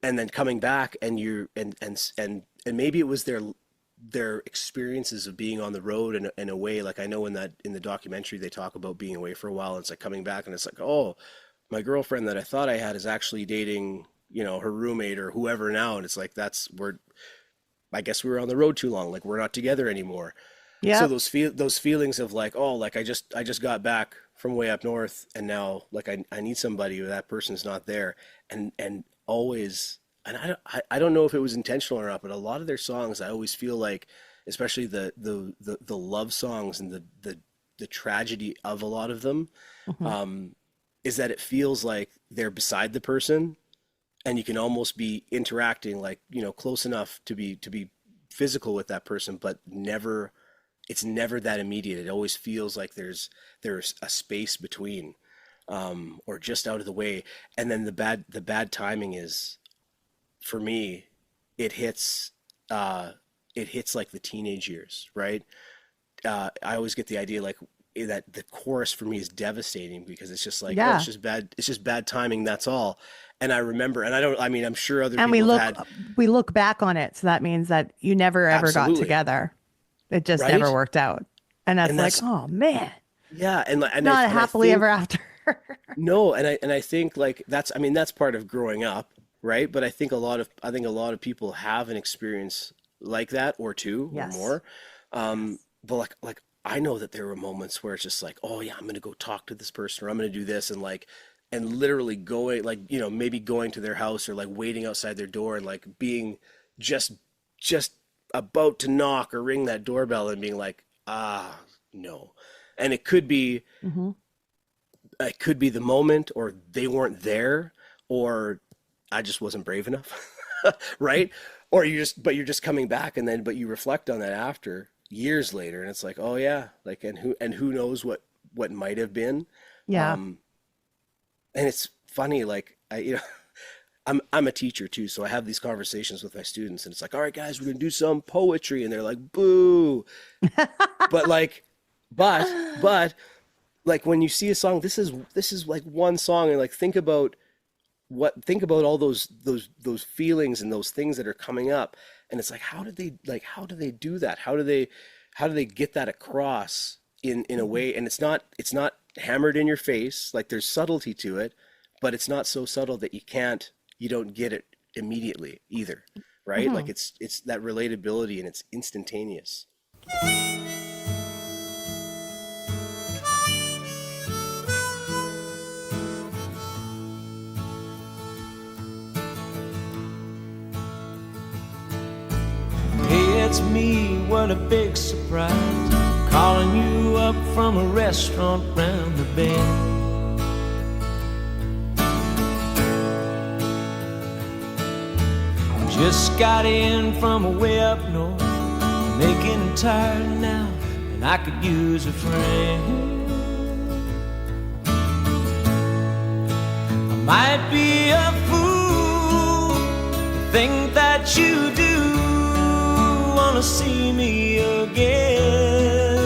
And then coming back, and and maybe it was their experiences of being on the road in a way, like I know in the documentary they talk about being away for a while, and it's like coming back and it's like, oh, my girlfriend that I thought I had is actually dating, her roommate or whoever now, and it's like I guess we were on the road too long, like we're not together anymore. Yeah. So those feelings of like, oh, like I just got back from way up north, and now like I need somebody, or that person's not there, and always, and I don't know if it was intentional or not, but a lot of their songs, I always feel like, especially the love songs and the tragedy of a lot of them, is that it feels like they're beside the person, and you can almost be interacting, like, close enough to be physical with that person, but it's never that immediate. It always feels like there's a space between, or just out of the way. And then the bad timing is, for me, it hits like the teenage years, right? I always get the idea like that the chorus for me is devastating, because it's just like, oh, it's just bad timing, that's all. And I remember, and I'm sure other people we look back on it, so that means that you never ever got together. It just never worked out, and that's like, oh man, yeah, and not happily ever after. No, and I think like that's part of growing up, right? But I think a lot of people have an experience like that or two or Yes. more. But like I know that there were moments where it's just like, oh yeah, I'm gonna go talk to this person or I'm gonna do this and literally going like, maybe going to their house or like waiting outside their door and like being just just about to knock or ring that doorbell and being like, no. And Mm-hmm. it could be the moment or they weren't there or I just wasn't brave enough. Right? Or you're just coming back but you reflect on that after years later and it's like, oh yeah, like and who knows what might have been. Yeah. And it's funny, like I'm a teacher too, so I have these conversations with my students and it's like, all right guys, we're gonna do some poetry and they're like, boo. but like when you see a song, this is like one song and like think about all those feelings and those things that are coming up and it's like how do they do that? How do they get that across in a way and it's not hammered in your face, like there's subtlety to it, but it's not so subtle that you don't get it immediately either, right? Mm-hmm. Like it's that relatability and it's instantaneous. Hey, it's me, what a big surprise. Calling you up from a restaurant round the bend. Just got in from away up north, making tired now, and I could use a friend. I might be a fool to think that you do wanna see me again.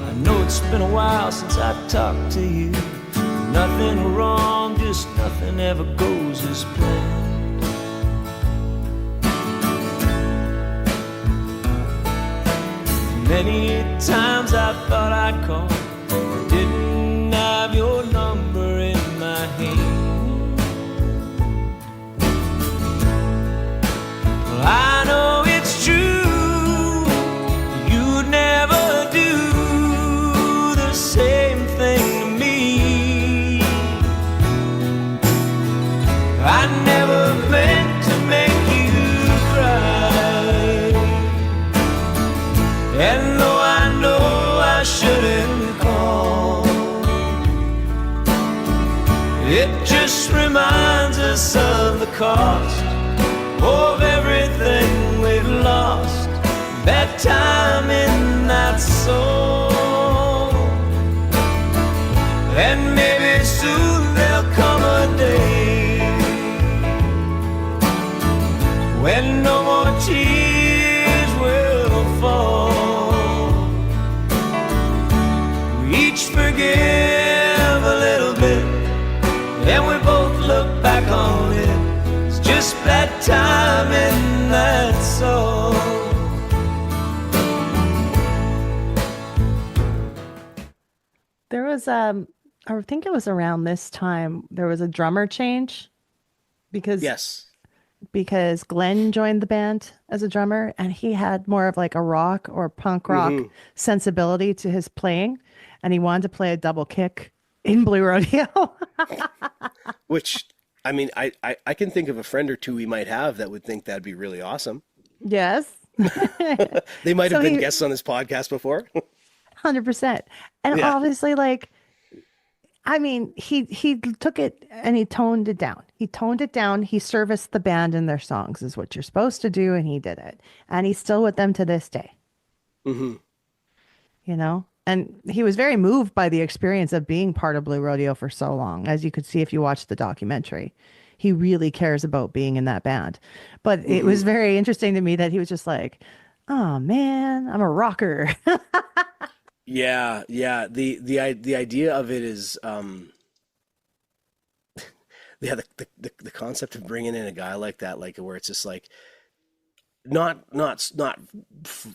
I know it's been a while since I've talked to you. Nothing wrong, just nothing ever goes as planned. Many times I thought I'd call, didn't have your number in my hand. Well, I know it's true, you'd never do the same thing to me. I never meant to make you cry, and though I know I shouldn't call, it just reminds us of the cost of everything we've lost, that time in that soul. And maybe soon there'll come a day when no more tears will fall. We each forgive a little bit, and we both look back on it. It's just that time in that soul. There was I think it was around this time there was a drummer change because Glen joined the band as a drummer and he had more of like a rock or punk rock sensibility to his playing and he wanted to play a double kick in Blue Rodeo. Which, I mean, I can think of a friend or two we might have that would think that'd be really awesome. Yes. They might have been guests on this podcast before. 100%. And obviously, like, I mean, he took it and he toned it down. He toned it down. He serviced the band in their songs is what you're supposed to do. And he did it. And he's still with them to this day. Mm-hmm. You know? And he was very moved by the experience of being part of Blue Rodeo for so long. As you could see if you watched the documentary. He really cares about being in that band. But it was very interesting to me that he was just like, oh, man, I'm a rocker. Yeah. The idea of it is, the concept of bringing in a guy like that, like where it's just like,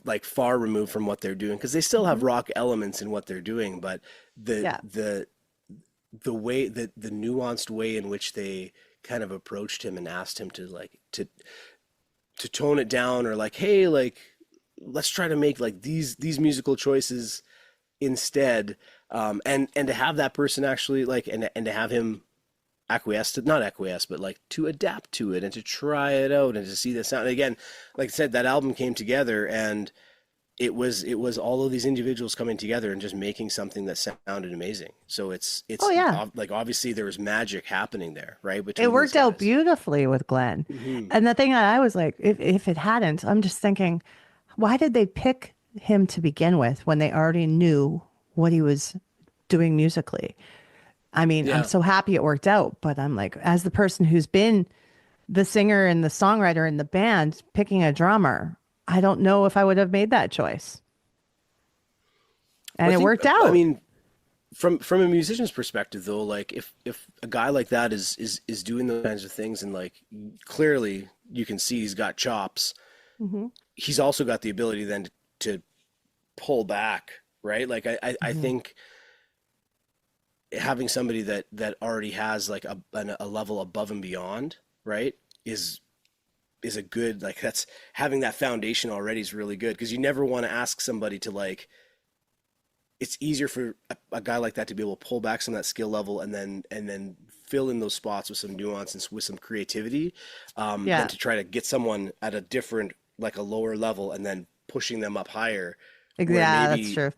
like far removed from what they're doing, because they still have Mm-hmm. rock elements in what they're doing, but the way that the nuanced way in which they kind of approached him and asked him to like to tone it down, or like, hey, like let's try to make like these musical choices instead, and to have that person actually like, and to have him not acquiesce, but like to adapt to it and to try it out and to see the sound. And again, like I said, that album came together, and it was all of these individuals coming together and just making something that sounded amazing. So it's like obviously there was magic happening there, right? Between It worked out beautifully with Glenn. Mhm. And the thing that I was like, if it hadn't, I'm just thinking, why did they pick him to begin with when they already knew what he was doing musically? I mean, Yeah. I'm so happy it worked out, but I'm like, as the person who's been the singer and the songwriter in the band, picking a drummer, I don't know if I would have made that choice. And I it think- worked out. I mean, from a musician's perspective though, like if a guy like that is doing those kinds of things, and like clearly you can see he's got chops, Mm-hmm. he's also got the ability then to pull back, right? Like I think having somebody that already has like a level above and beyond, right, is a good, like, that's having that foundation already is really good, because you never want to ask somebody to like, it's easier for a guy like that to be able to pull back some of that skill level and then fill in those spots with some nuance and with some creativity, than to try to get someone at a different, like a lower level, and then pushing them up higher. where Yeah, maybe, that's true.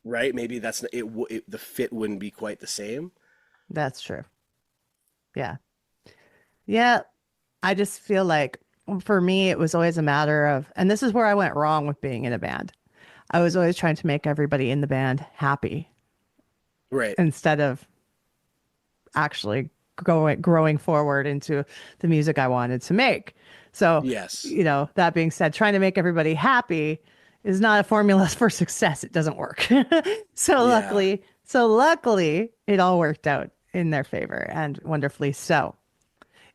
right? Maybe that's the fit wouldn't be quite the same. That's true. Yeah. Yeah. I just feel like for me, it was always a matter of, and this is where I went wrong with being in a band. I was always trying to make everybody in the band happy Right. instead of actually growing forward into the music I wanted to make. So, Yes. That being said, trying to make everybody happy is not a formula for success. It doesn't work. So luckily, it all worked out in their favor, and wonderfully so.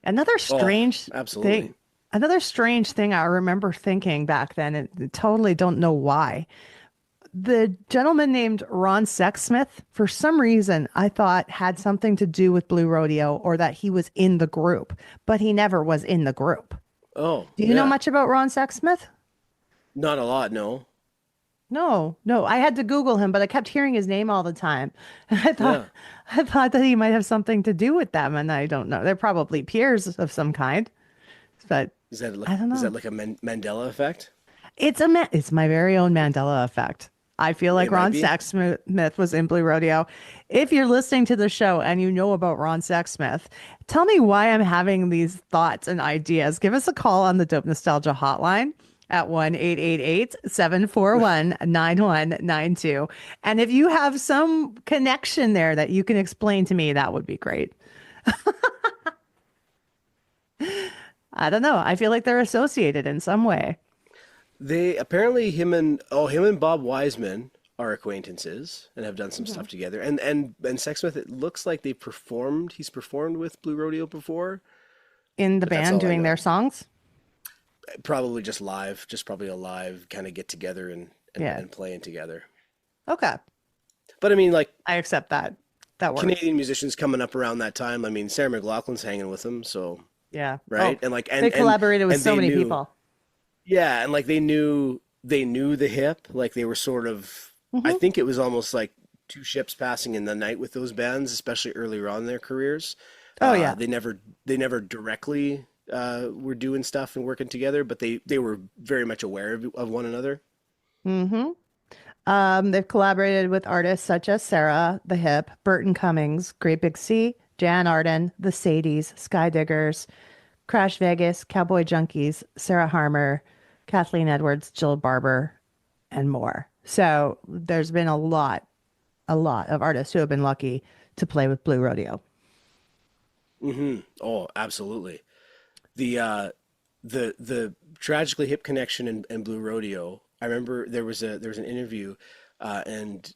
Another strange absolutely. thing. Another strange thing I remember thinking back then, and totally don't know why. The gentleman named Ron Sexsmith, for some reason, I thought had something to do with Blue Rodeo, or that he was in the group, but he never was in the group. Oh, Do you know much about Ron Sexsmith? Not a lot, no. No. I had to Google him, but I kept hearing his name all the time. I thought that he might have something to do with them, and I don't know. They're probably peers of some kind, but Is that like, I don't know. Is that like a Mandela effect? It's my very own Mandela effect. I feel like It might Ron be. Sexsmith was in Blue Rodeo. If you're listening to the show and you know about Ron Sexsmith, tell me why I'm having these thoughts and ideas. Give us a call on the Dope Nostalgia hotline at 1-888-741-9192. And if you have some connection there that you can explain to me, that would be great. I don't know. I feel like they're associated in some way. They apparently him and Bob Wiseman are acquaintances and have done some stuff together. And Sexsmith, it looks like he's performed with Blue Rodeo before. In the But that's band all I doing know. their songs? Probably just probably a live kind of get together and playing together. Okay. But I mean, like, I accept that. That works. Canadian musicians coming up around that time. I mean, Sarah McLachlan's hanging with them, so Yeah. right. Oh, And like, they collaborated with and so they many knew- people. Yeah, and like they knew the hip, like they were sort of. I think it was almost like two ships passing in the night with those bands, especially earlier on in their careers. Oh, yeah. They never directly were doing stuff and working together, but they were very much aware of one another. They've collaborated with artists such as Sarah, The Hip, Burton Cummings, Great Big Sea, Jan Arden, The Sadies, Sky Diggers, Crash Vegas, Cowboy Junkies, Sarah Harmer, Kathleen Edwards, Jill Barber, and more. So there's been a lot of artists who have been lucky to play with Blue Rodeo. Oh, absolutely. The Tragically Hip connection and Blue Rodeo. I remember there was an interview, and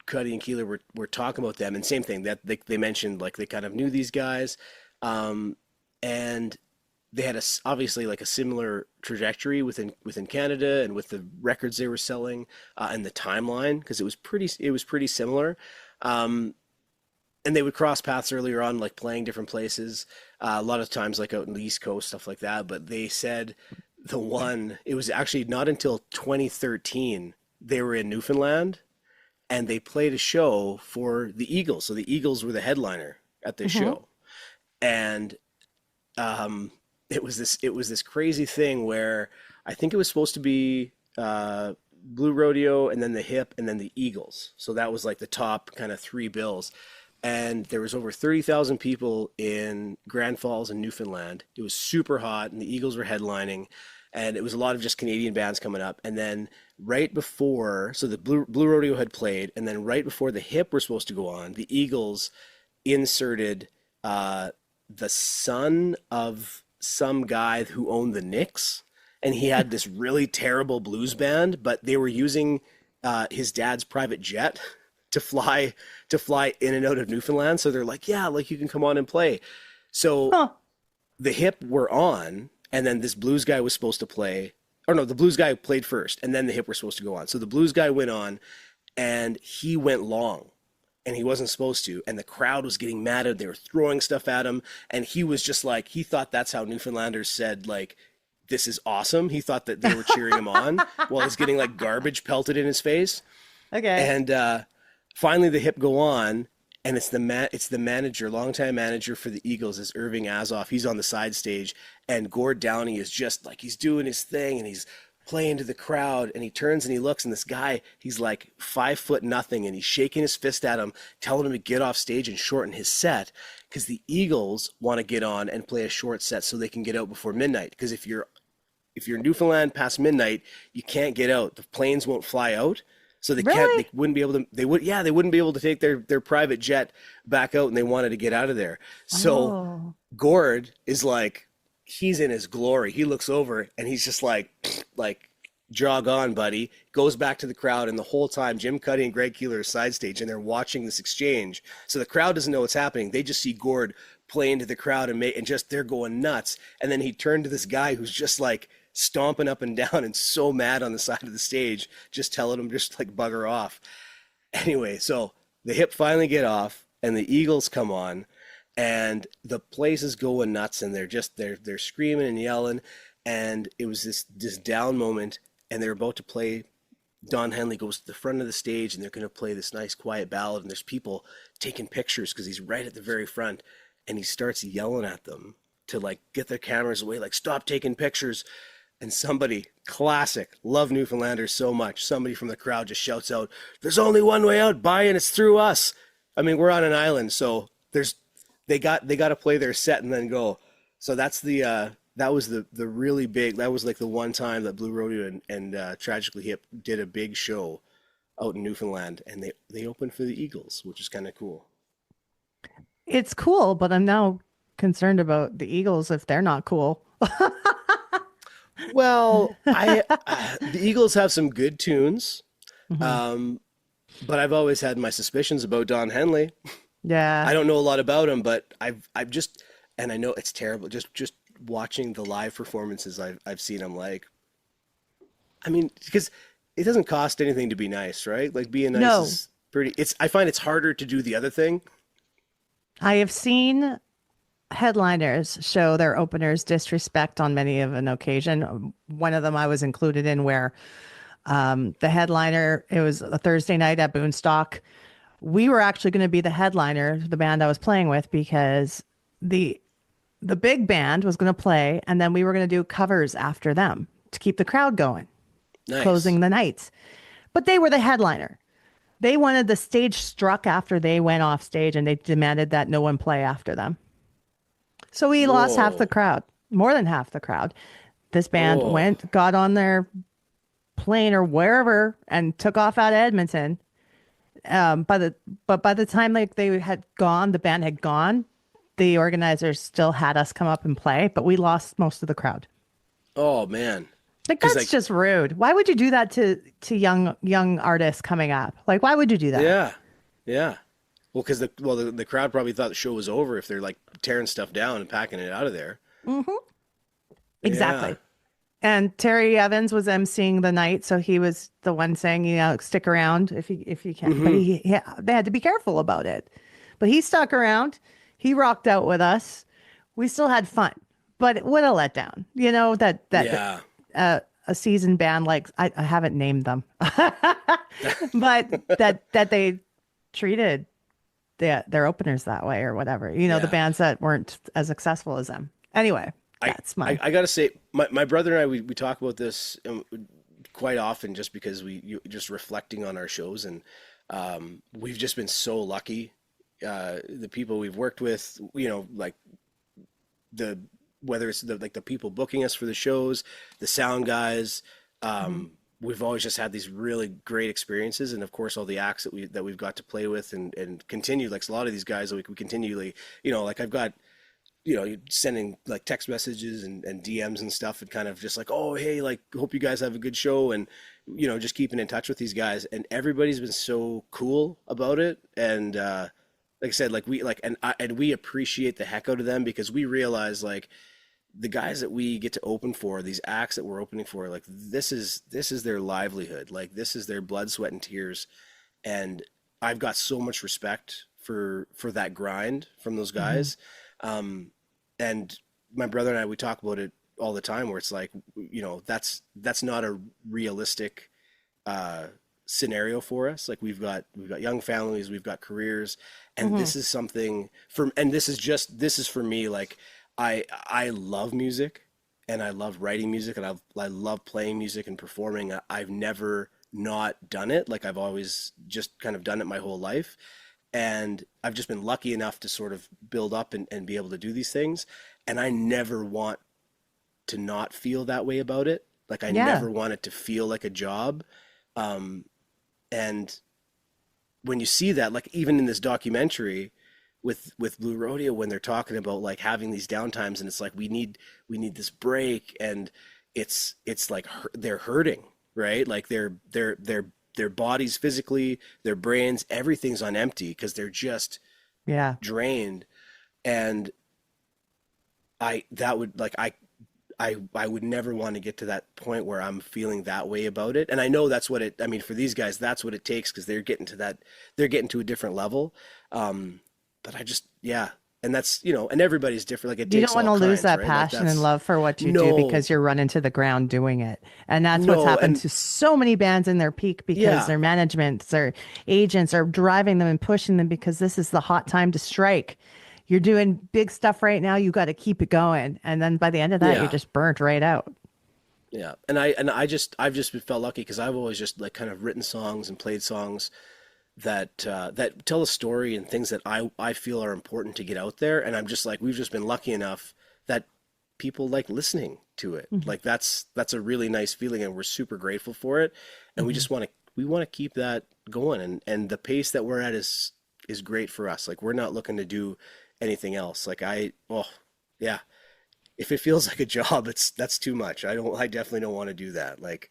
Cuddy and Keelor were talking about them, and same thing that they mentioned, like they kind of knew these guys, and they had obviously like a similar trajectory within Canada and with the records they were selling and the timeline because it was pretty similar. And they would cross paths earlier on, like playing different places. A lot of times, like out in the East Coast, stuff like that. But they said it was actually not until 2013 they were in Newfoundland, and they played a show for the Eagles. So the Eagles were the headliner at this show, and it was this crazy thing where I think it was supposed to be Blue Rodeo and then the Hip and then the Eagles. So that was like the top kind of three bills. And there was over 30,000 people in Grand Falls in Newfoundland. It was super hot, and the Eagles were headlining, and it was a lot of just Canadian bands coming up. And then right before, so the Blue Rodeo had played, and then right before the Hip were supposed to go on, the Eagles inserted the son of some guy who owned the Knicks, and he had this really terrible blues band, but they were using his dad's private jet to fly in and out of Newfoundland. So they're like, yeah, like you can come on and play. So the Hip were on, and then this blues guy was supposed to play, or no, the blues guy played first, and then the Hip were supposed to go on. So the blues guy went on, and he went long, and he wasn't supposed to, and the crowd was getting mad at him. They were throwing stuff at him, and he was just like, he thought that's how Newfoundlanders said, like, this is awesome. He thought that they were cheering him on while he's getting like garbage pelted in his face. Okay. And finally the Hip go on, and it's the manager, longtime manager for the Eagles, is Irving Azoff. He's on the side stage, and Gord Downey is just like, he's doing his thing, and he's playing to the crowd, and he turns and he looks, and this guy, he's like 5'0", and he's shaking his fist at him, telling him to get off stage and shorten his set, because the Eagles want to get on and play a short set so they can get out before midnight. Because if you're in Newfoundland past midnight, you can't get out. The planes won't fly out. So they wouldn't be able to take their private jet back out, and they wanted to get out of there. So Gord is like, he's in his glory. He looks over and he's just like jog on, buddy. Goes back to the crowd, and the whole time Jim Cuddy and Greg Keelor are side stage, and they're watching this exchange. So the crowd doesn't know what's happening. They just see Gord play into the crowd and just they're going nuts. And then he turned to this guy who's just like stomping up and down and so mad on the side of the stage, just telling him just like bugger off. Anyway, so the Hip finally get off, and the Eagles come on, and the place is going nuts, and they're screaming and yelling, and it was this down moment, and they're about to play. Don Henley goes to the front of the stage, and they're going to play this nice quiet ballad, and there's people taking pictures because he's right at the very front, and he starts yelling at them to like get their cameras away, like stop taking pictures. And somebody, classic, love Newfoundlanders so much, somebody from the crowd just shouts out, "There's only one way out, By, and it's through us." I mean, we're on an island, so they got to play their set and then go. So that's that was the really big, that was like the one time that Blue Rodeo and Tragically Hip did a big show out in Newfoundland, and they opened for the Eagles, which is kind of cool. It's cool, but I'm now concerned about the Eagles if they're not cool. Well, the Eagles have some good tunes, but I've always had my suspicions about Don Henley. Yeah, I don't know a lot about him, but I've just, and I know it's terrible. Just watching the live performances I've seen, I'm like, I mean, because it doesn't cost anything to be nice, right? Like being nice is pretty. I find it's harder to do the other thing. I have seen headliners show their openers disrespect on many of an occasion. One of them I was included in where the headliner, it was a Thursday night at Boonstock. We were actually going to be the headliner, the band I was playing with, because the big band was going to play, and then we were going to do covers after them to keep the crowd going, closing the nights. But they were the headliner. They wanted the stage struck after they went off stage, and they demanded that no one play after them. So we lost half the crowd, more than half the crowd. This band got on their plane or wherever and took off out of Edmonton. But by the time they had gone, the band had gone, the organizers still had us come up and play, but we lost most of the crowd. Oh man. Like that's just rude. Why would you do that to young artists coming up? Like, why would you do that? Yeah. Yeah. Well, because the crowd probably thought the show was over if they're like tearing stuff down and packing it out of there. Mm-hmm. Exactly. And Terry Evans was emceeing the night, so he was the one saying, stick around if you can. Mm-hmm. But they had to be careful about it. But he stuck around. He rocked out with us. We still had fun, but what a letdown. A seasoned band like I haven't named them, but that they treated their openers that way or whatever. The bands that weren't as successful as them. Anyway. I gotta say, my brother and I, we talk about this quite often just because just reflecting on our shows, and we've just been so lucky. The people we've worked with, like whether it's the people booking us for the shows, the sound guys, we've always just had these really great experiences, and of course all the acts that we've got to play with and continue. Like a lot of these guys, we continually, like I've got. Sending like text messages and DMs and stuff, and kind of just like, oh, hey, like, hope you guys have a good show, and just keeping in touch with these guys, and everybody's been so cool about it. And like I said, like we appreciate the heck out of them, because we realize like the guys that we get to open for, these acts that we're opening for, like this is their livelihood, like this is their blood, sweat, and tears, and I've got so much respect for that grind from those guys. And my brother and I, we talk about it all the time, where it's like, that's not a realistic scenario for us. Like we've got young families, we've got careers, and this is something this is for me. Like I love music, and I love writing music, and I love playing music and performing. I've never not done it. Like I've always just kind of done it my whole life. And I've just been lucky enough to sort of build up and be able to do these things. And I never want to not feel that way about it. Like I never want it to feel like a job. And when you see that, like even in this documentary with Blue Rodeo, when they're talking about like having these downtimes, and it's like, we need this break, and it's like they're hurting, right? Like their bodies physically, their brains, everything's on empty because they're just drained. And I would never want to get to that point where I'm feeling that way about it. And I know that's what for these guys, that's what it takes, because they're getting to a different level. But I just, and that's, and everybody's different. Like you don't want to lose that passion and love for what you do, because you're running to the ground doing it. And that's what's happened to so many bands in their peak, because their managements, their agents are driving them and pushing them, because this is the hot time to strike. You're doing big stuff right now. You got to keep it going. And then by the end of that, you're just burnt right out. Yeah. And I've just felt lucky, because I've always just like kind of written songs and played songs that tell a story and things that I feel are important to get out there. And I'm just like, we've just been lucky enough that people like listening to it. Like that's a really nice feeling, and we're super grateful for it. And we just want to keep that going. And the pace that we're at is great for us. Like we're not looking to do anything else. Like if it feels like a job, that's too much. I definitely don't want to do that. Like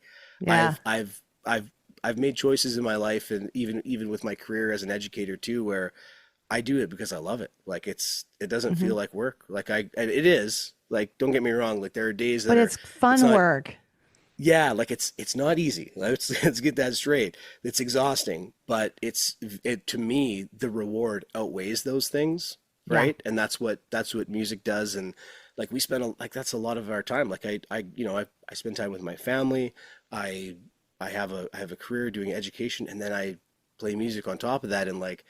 I've made choices in my life, and even with my career as an educator too, where I do it because I love it. Like it doesn't feel like work. Like it is. Like, don't get me wrong. Like there are days that it's fun work. Yeah, like it's not easy. Let's get that straight. It's exhausting, but to me, the reward outweighs those things, right? Yeah. And that's what music does. And like we spend that's a lot of our time. Like I spend time with my family. I have a career doing education, and then I play music on top of that, and like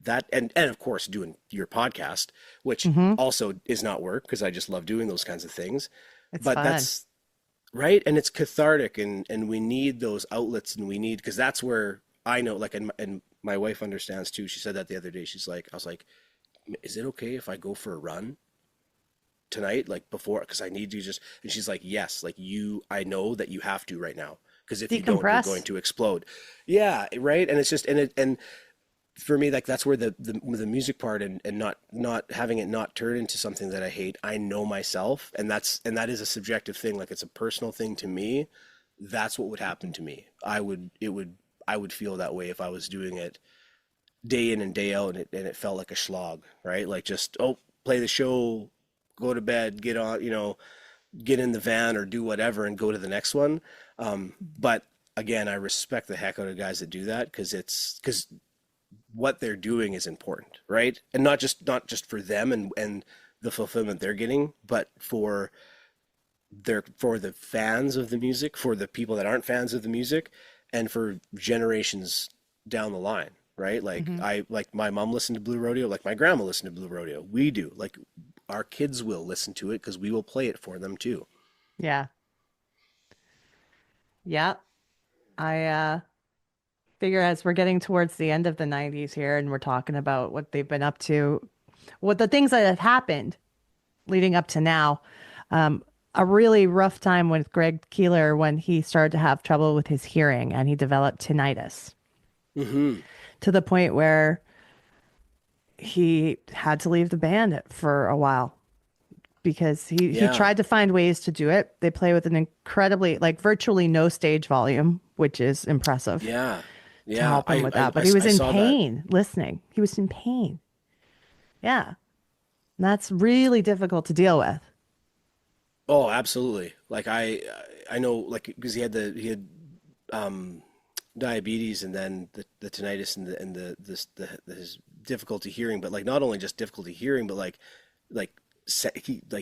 that, and of course doing your podcast, which also is not work, because I just love doing those kinds of things. It's fun. That's right, and it's cathartic, and we need those outlets, and because that's where I know, like, and my wife understands too. She said that the other day. She's like, I was like, is it okay if I go for a run tonight, like before, because I need to just, and she's like, yes, like I know that you have to right now. Because if you don't, you're going to explode. Yeah, right. And it's just and for me, like that's where the music part and not having it not turn into something that I hate. I know myself, and that is a subjective thing. Like it's a personal thing to me. That's what would happen to me. I would feel that way if I was doing it day in and day out, and it felt like a slog, right? Like just play the show, go to bed, get on, get in the van or do whatever and go to the next one. But again, I respect the heck out of guys that do that because what they're doing is important, right? And not just for them and the fulfillment they're getting, but for the fans of the music, for the people that aren't fans of the music, and for generations down the line, right? Like like my mom listened to Blue Rodeo, like my grandma listened to Blue Rodeo. We do, like our kids will listen to it because we will play it for them too. Yeah. Yeah. I figure as we're getting towards the end of the 90s here and we're talking about what they've been up to, what the things that have happened leading up to now, a really rough time with Greg Keelor when he started to have trouble with his hearing and he developed tinnitus to the point where he had to leave the band for a while because he tried to find ways to do it. They play with an incredibly, like virtually no stage volume, which is impressive. Yeah. To help him with that. But he was in pain listening. He was in pain. Yeah. And that's really difficult to deal with. Oh, absolutely. Like I know, like because he had diabetes and then the tinnitus and his difficulty hearing, but like not only just difficulty hearing, but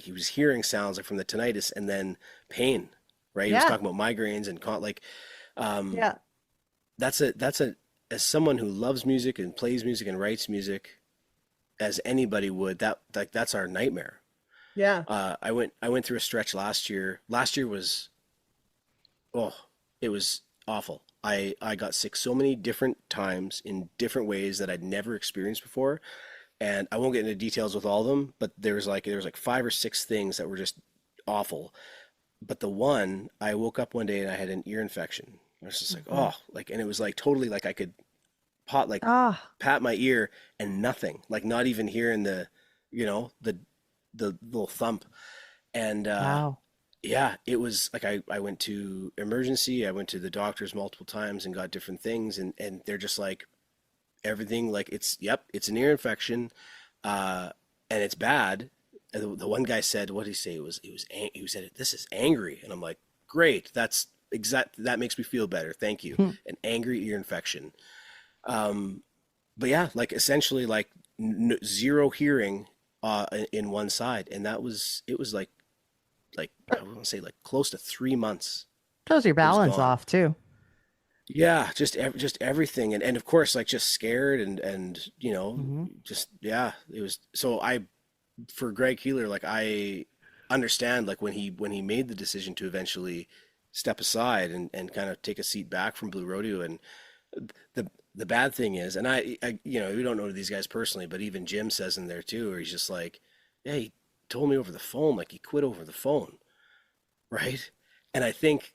he was hearing sounds like from the tinnitus and then pain, right? He was talking about migraines and that's as someone who loves music and plays music and writes music as anybody would, that's our nightmare. Yeah. I went through a stretch last year. Last year was, it was awful. I got sick so many different times in different ways that I'd never experienced before. And I won't get into details with all of them, but there was like 5 or 6 things that were just awful. But the one, I woke up one day and I had an ear infection. I was just like, and it was like totally like I could pat my ear and nothing, like not even hearing the little thump. And it was like I went to emergency. I went to the doctors multiple times and got different things, and they're just like everything like it's an ear infection, and it's bad. And the one guy said, what did he say? He said this is angry, and I'm like, great, that makes me feel better, thank you. An angry ear infection. But yeah, like essentially like zero hearing in one side, and it was like I want to say like close to 3 months. Throws your balance off too. Yeah, just everything, and of course like just scared and it was. So for Greg Keelor, like I understand like when he made the decision to eventually step aside and kind of take a seat back from Blue Rodeo. And the bad thing is, and I we don't know these guys personally, but even Jim says in there too, where he's just like, yeah, he told me over the phone, like he quit over the phone, right? And I think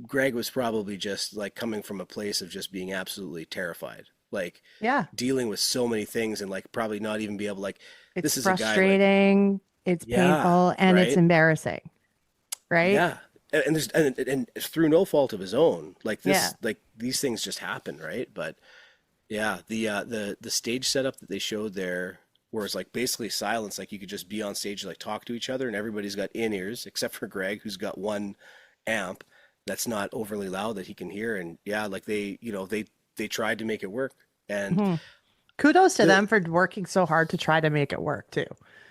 Greg was probably just like coming from a place of just being absolutely terrified, like dealing with so many things and like probably not even be able like it's this is frustrating, a guy, like, it's painful, and it's embarrassing, right? Yeah. And there's and through no fault of his own, like this, like these things just happen, right? But yeah, the stage setup that they showed there, where it's like basically silence, like you could just be on stage, like talk to each other, and everybody's got in-ears except for Greg, who's got one amp that's not overly loud that he can hear, and like they tried to make it work, and kudos to them for working so hard to try to make it work too.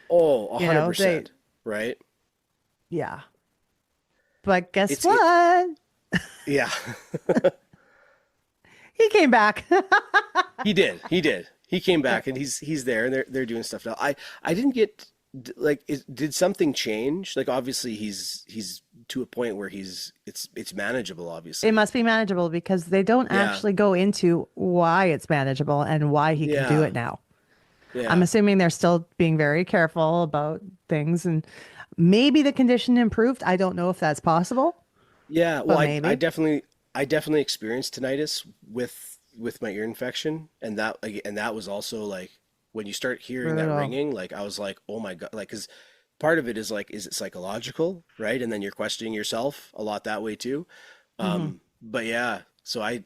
Oh, 100%, right? Yeah. But guess what? Yeah. He came back. He did. He came back, and he's there, and they're doing stuff now. I didn't get like did something change? Like obviously he's to a point where it's manageable. Obviously, it must be manageable because they don't actually go into why it's manageable and why he can do it now. Yeah. I'm assuming they're still being very careful about things, and maybe the condition improved. I don't know if that's possible. Yeah, well, I definitely experienced tinnitus with my ear infection, and that was also like when you start hearing that ringing, like I was like, oh my God, like because part of it is like, is it psychological, right? And then you're questioning yourself a lot that way too. But yeah, so I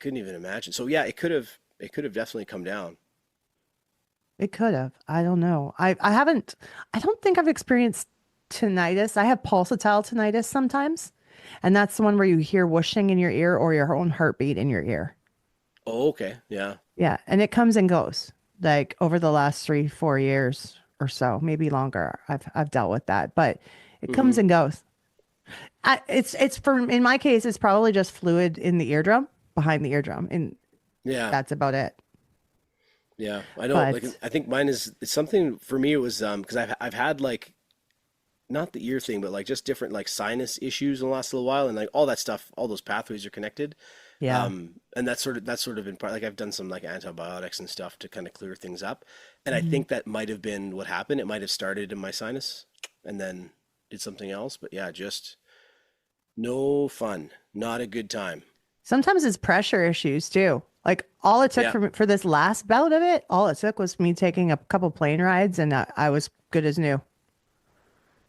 couldn't even imagine. So yeah, it could have definitely come down. It could have. I don't know. I don't think I've experienced tinnitus. I have pulsatile tinnitus sometimes. And that's the one where you hear whooshing in your ear or your own heartbeat in your ear. Oh, okay. Yeah. Yeah. And it comes and goes like over the last 3-4 years or so, maybe longer. I've dealt with that, but it comes and goes. In my case, it's probably just fluid in the eardrum, behind the eardrum. And Yeah. that's about it. Yeah. I know. But- Like, I think mine is it's something for me. It was because I've had like not the ear thing, but like just different like sinus issues in the last little while, and like all that stuff, all those pathways are connected. Yeah. And that's sort of been part, like I've done some like antibiotics and stuff to kind of clear things up. And I think that might have been what happened. It might have started in my sinus and then did something else. But yeah, just no fun, not a good time. Sometimes it's pressure issues too. Like all it took for this last bout of it, all it took was me taking a couple plane rides and I was good as new.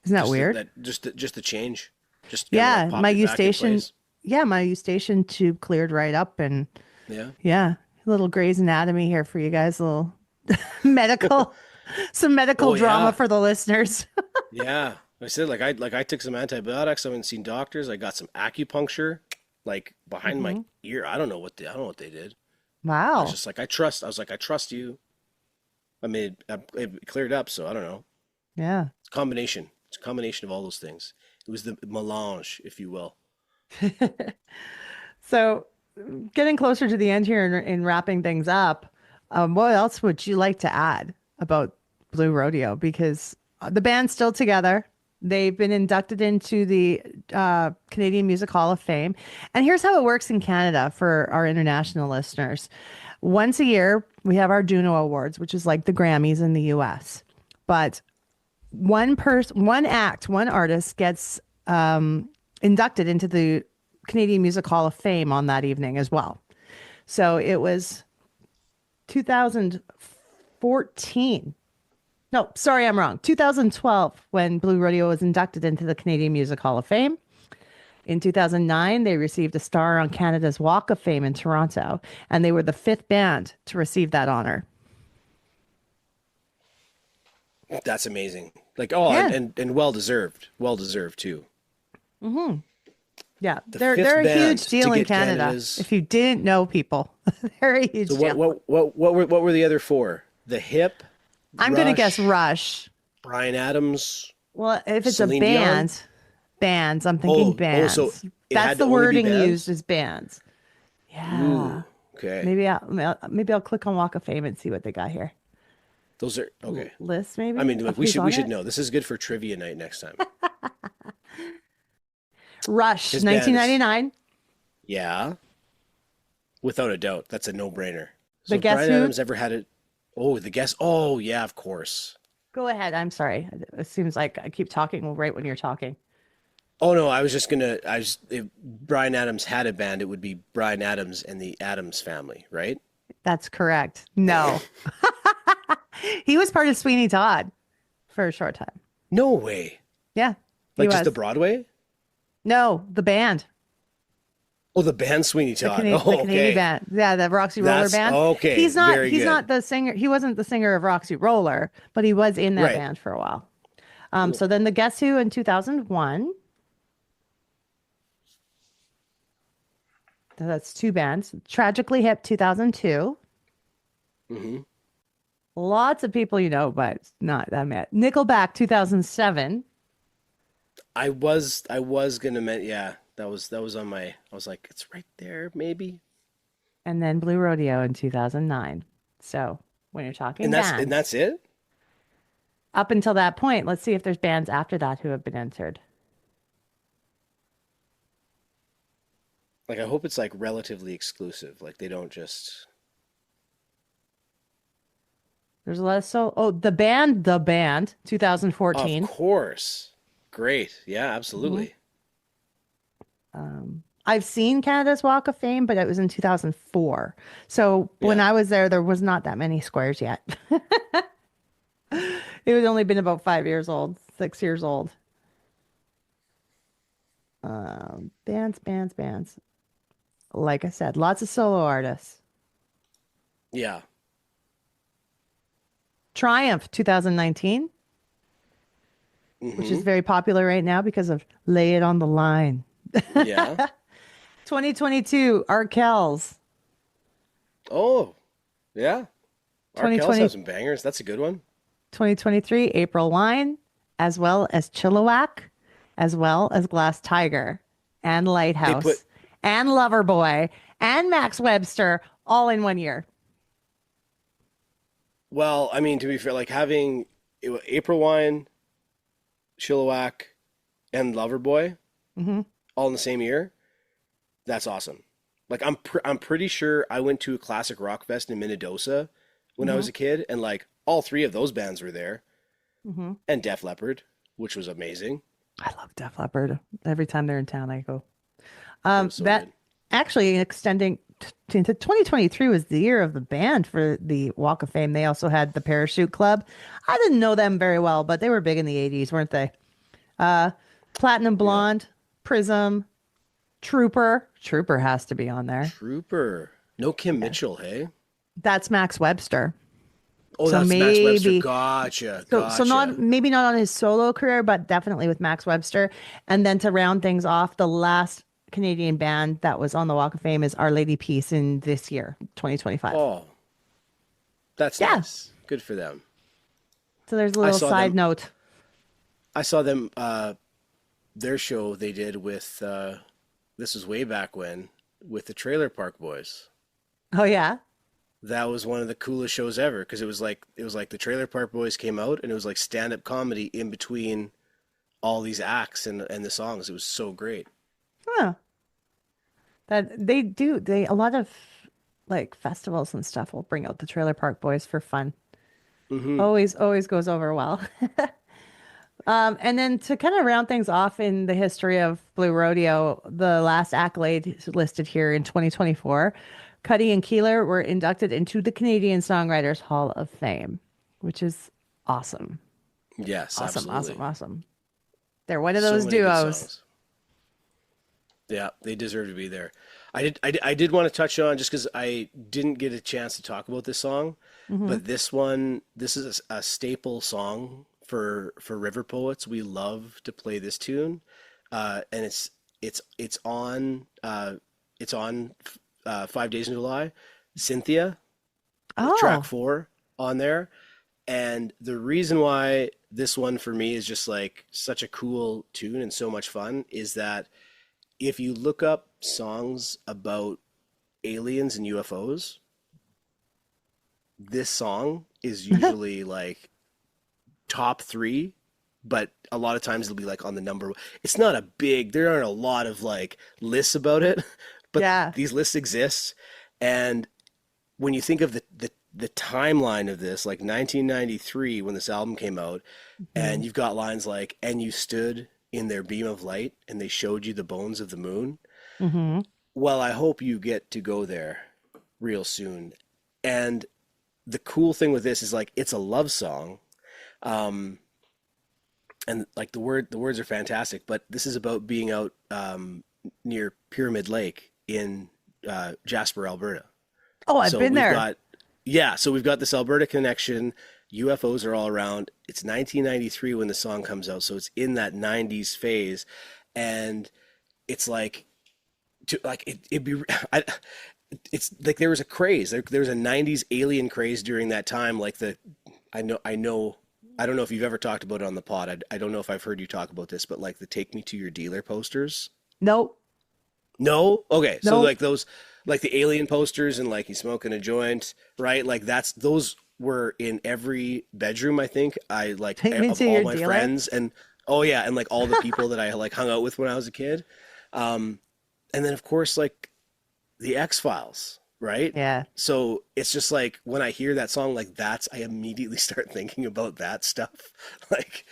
Isn't that weird? Just the change. Just Yeah, pop my it back in Eustachian. place. Yeah, my Eustachian tube cleared right up, and Yeah. yeah, a little Grey's Anatomy here for you guys. A little medical, some medical Oh, drama yeah. for the listeners. Yeah. I said I took some antibiotics. I went and seen doctors. I got some acupuncture, like behind my ear. I don't know what they did. I Wow. was just like, I trust you. I mean, it cleared up, so I don't know. Yeah. It's a combination. It's a combination of all those things. It was the melange, if you will. So, getting closer to the end here and wrapping things up, what else would you like to add about Blue Rodeo? Because the band's still together. They've been inducted into the Canadian Music Hall of Fame. And here's how it works in Canada for our international listeners. Once a year, we have our Juno Awards, which is like the Grammys in the US. But one artist gets inducted into the Canadian Music Hall of Fame on that evening as well. So it was 2014. No, sorry, I'm wrong. 2012 when Blue Rodeo was inducted into the Canadian Music Hall of Fame. In 2009, they received a star on Canada's Walk of Fame in Toronto, and they were the 5th band to receive that honor. That's amazing. Like, Yeah. and well deserved too. Mm-hmm. Yeah, The they're fifth a band huge deal to in get Canada. Canada's- If you didn't know, people, they're a huge So deal. what were the other four? The Hip. I'm going to Rush, guess Rush. Bryan Adams. Well, if it's Celine a Dion? bands, I'm thinking bands. so it That's had the to only be wording bands? used as bands. Yeah. Ooh, okay. Maybe I'll click on Walk of Fame and see what they got here. Those are okay. List maybe. I mean, of look, we who's should on we should it? know. This is good for trivia night next time. Rush, His band is- 1999. Yeah. Without a doubt, that's a no-brainer. So The if Guess Bryan Who? Adams ever had it. Oh, the Guess. Oh, yeah, of course. Go ahead. I'm sorry. It seems like I keep talking right when you're talking. Oh no, I was just gonna. If Bryan Adams had a band, it would be Bryan Adams and the Adams Family, right? That's correct. No. He was part of Sweeney Todd for a short time. No way. Yeah. He Like just was. the Broadway? No, the band. Oh, the band Sweeney The, Todd. Cana- Oh, the Canadian okay. band. Yeah, the Roxy Roller That's- band. okay, He's not very he's good. not the singer. He wasn't the singer of Roxy Roller, but he was in that Right. band for a while. So then the Guess Who in 2001. That's 2 bands. Tragically Hip 2002. Mm-hmm. Lots of people you know, but not that many. Nickelback 2007. I was gonna yeah, that was on my. I was like, it's right there, maybe. And then Blue Rodeo in 2009. So when you're talking And bands, that's it. up until that point, let's see if there's bands after that who have been entered. Like, I hope it's like relatively exclusive. Like they don't just. There's a lot of the band 2014. Of course, great. Yeah, absolutely. I've seen Canada's Walk of Fame, but it was in 2004. So when I was there was not that many squares yet. It had only been about 5 years old, 6 years old. Bands. Like I said, lots of solo artists. Yeah. Triumph 2019. which is very popular right now because of Lay It on the Line. Yeah. 2022, Arkells. Oh, yeah. Arkells 2020 has some bangers. That's a good one. 2023, April Wine, as well as Chilliwack, as well as Glass Tiger, and Lighthouse, and Loverboy, and Max Webster, all in 1 year. Well, I mean, to be fair, like having April Wine, Chilliwack, and Loverboy all in the same year, that's awesome. Like I'm pretty sure I went to a classic rock fest in Minnedosa when I was a kid, and like all three of those bands were there, and Def Leppard, which was amazing. I love Def Leppard. Every time they're in town, I go. So that good. actually extending into 2023 was the year of the band for the Walk of Fame. They also had the Parachute Club. I didn't know them very well, but they were big in the 80s, weren't they? Platinum Blonde, Prism, Trooper. Trooper has to be on there. Trooper. No Kim Mitchell, hey? That's Max Webster. Oh, So that's Max maybe- Webster. Gotcha. So not maybe not on his solo career, but definitely with Max Webster. And then to round things off, the last Canadian band that was on the Walk of Fame is Our Lady Peace in this year, 2025. Oh, that's nice. Good for them. So there's a little side note. I saw them, their show they did with, this was way back when, with the Trailer Park Boys. Oh yeah. That was one of the coolest shows ever because it was like the Trailer Park Boys came out and it was like stand-up comedy in between all these acts and the songs. It was so great. Huh. That they do. A lot of like festivals and stuff will bring out the Trailer Park Boys for fun. Always goes over well. And then to kind of round things off in the history of Blue Rodeo, the last accolade is listed here in 2024. Cuddy and Keelor were inducted into the Canadian Songwriters Hall of Fame, which is awesome. Yes, absolutely. Awesome. They're one of So those many good duos. songs. Yeah, they deserve to be there. I did want to touch on, just because I didn't get a chance to talk about this song, but this is a staple song for River Poets. We love to play this tune, and it's on 5 Days in July, Cynthia, track 4 on there. And the reason why this one for me is just like such a cool tune and so much fun is that if you look up songs about aliens and UFOs, this song is usually like top 3, but a lot of times it'll be like on the number. It's not a big, there aren't a lot of like lists about it, but these lists exist. And when you think of the timeline of this, like 1993 when this album came out, and you've got lines like, and you stood in their beam of light and they showed you the bones of the moon. Well, I hope you get to go there real soon. And the cool thing with this is like, it's a love song. And like the words are fantastic, but this is about being out near Pyramid Lake in Jasper, Alberta. Oh, I've been there. So we've got this Alberta connection. UFOs are all around. It's 1993 when the song comes out, so it's in that 90s phase, and it's like, it's like there was a craze. There was a 90s alien craze during that time. Like I don't know if you've ever talked about it on the pod. I don't know if I've heard you talk about this, but like the "Take Me to Your Dealer" posters. Nope. No? Okay. Nope. So like those, like the alien posters and like he's smoking a joint, right? Like those were in every bedroom, I think. I like Take me of to all your my dealer? friends and and like all the people that I like hung out with when I was a kid. And then of course like the X-Files, right? Yeah. So it's just like when I hear that song, like I immediately start thinking about that stuff. Like,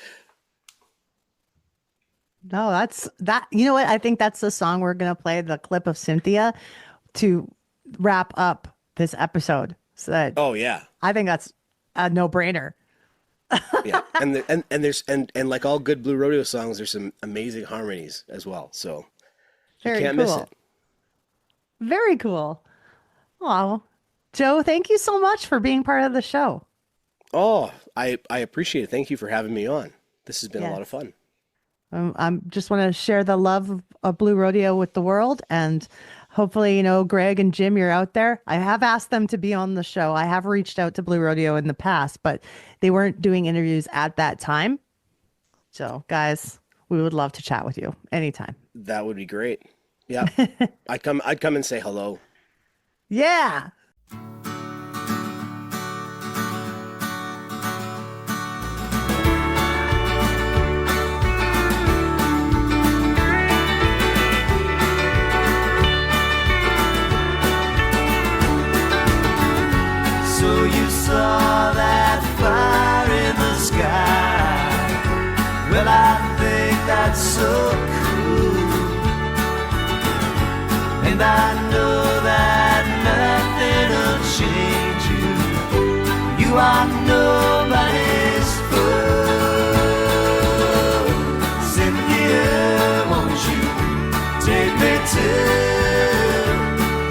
no, that's that. You know what? I think that's the song we're going to play, the clip of Cynthia, to wrap up this episode. So that, I think that's a no-brainer. Yeah. And there's like all good Blue Rodeo songs, there's some amazing harmonies as well. So you can't miss it. Very cool. Oh, Joe, thank you so much for being part of the show. Oh, I appreciate it. Thank you for having me on. This has been a lot of fun. I just want to share the love of Blue Rodeo with the world. And hopefully, you know, Greg and Jim, you're out there. I have asked them to be on the show. I have reached out to Blue Rodeo in the past, but they weren't doing interviews at that time. So, guys, we would love to chat with you anytime. That would be great. Yeah. I'd come and say hello. Yeah. So you saw that fire in the sky. Well, I think that's so cool. And I know that nothing will change you. You are nobody's fool. Cynthia, won't you take me to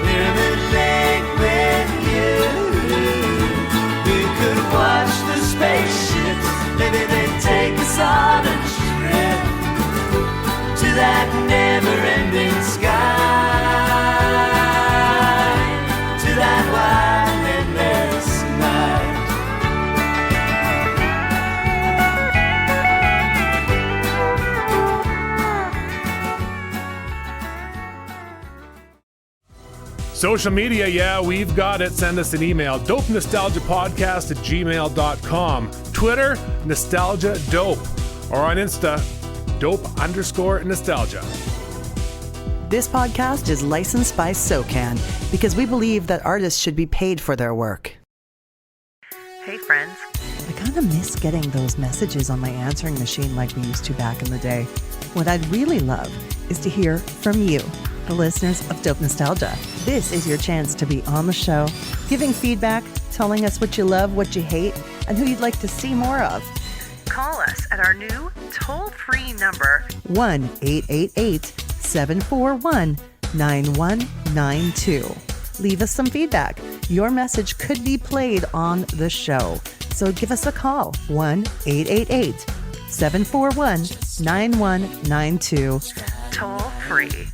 Pyramid Lake with you? We could watch the spaceships. Maybe they'd take us on a trip to that never-ending sky. To that wide endless night. Social media, yeah, we've got it. Send us an email, dopenostalgiapodcast@gmail.com. Twitter, Nostalgia Dope. Or on Insta, dope_nostalgia. This podcast is licensed by SOCAN because we believe that artists should be paid for their work. Hey, friends. I kind of miss getting those messages on my answering machine like we used to back in the day. What I'd really love is to hear from you, the listeners of Dope Nostalgia. This is your chance to be on the show, giving feedback, telling us what you love, what you hate, and who you'd like to see more of. Call us at our new toll-free number, 1-888-741-9192. Leave us some feedback. Your message could be played on the show. So give us a call, 1-888-741-9192. Toll-free.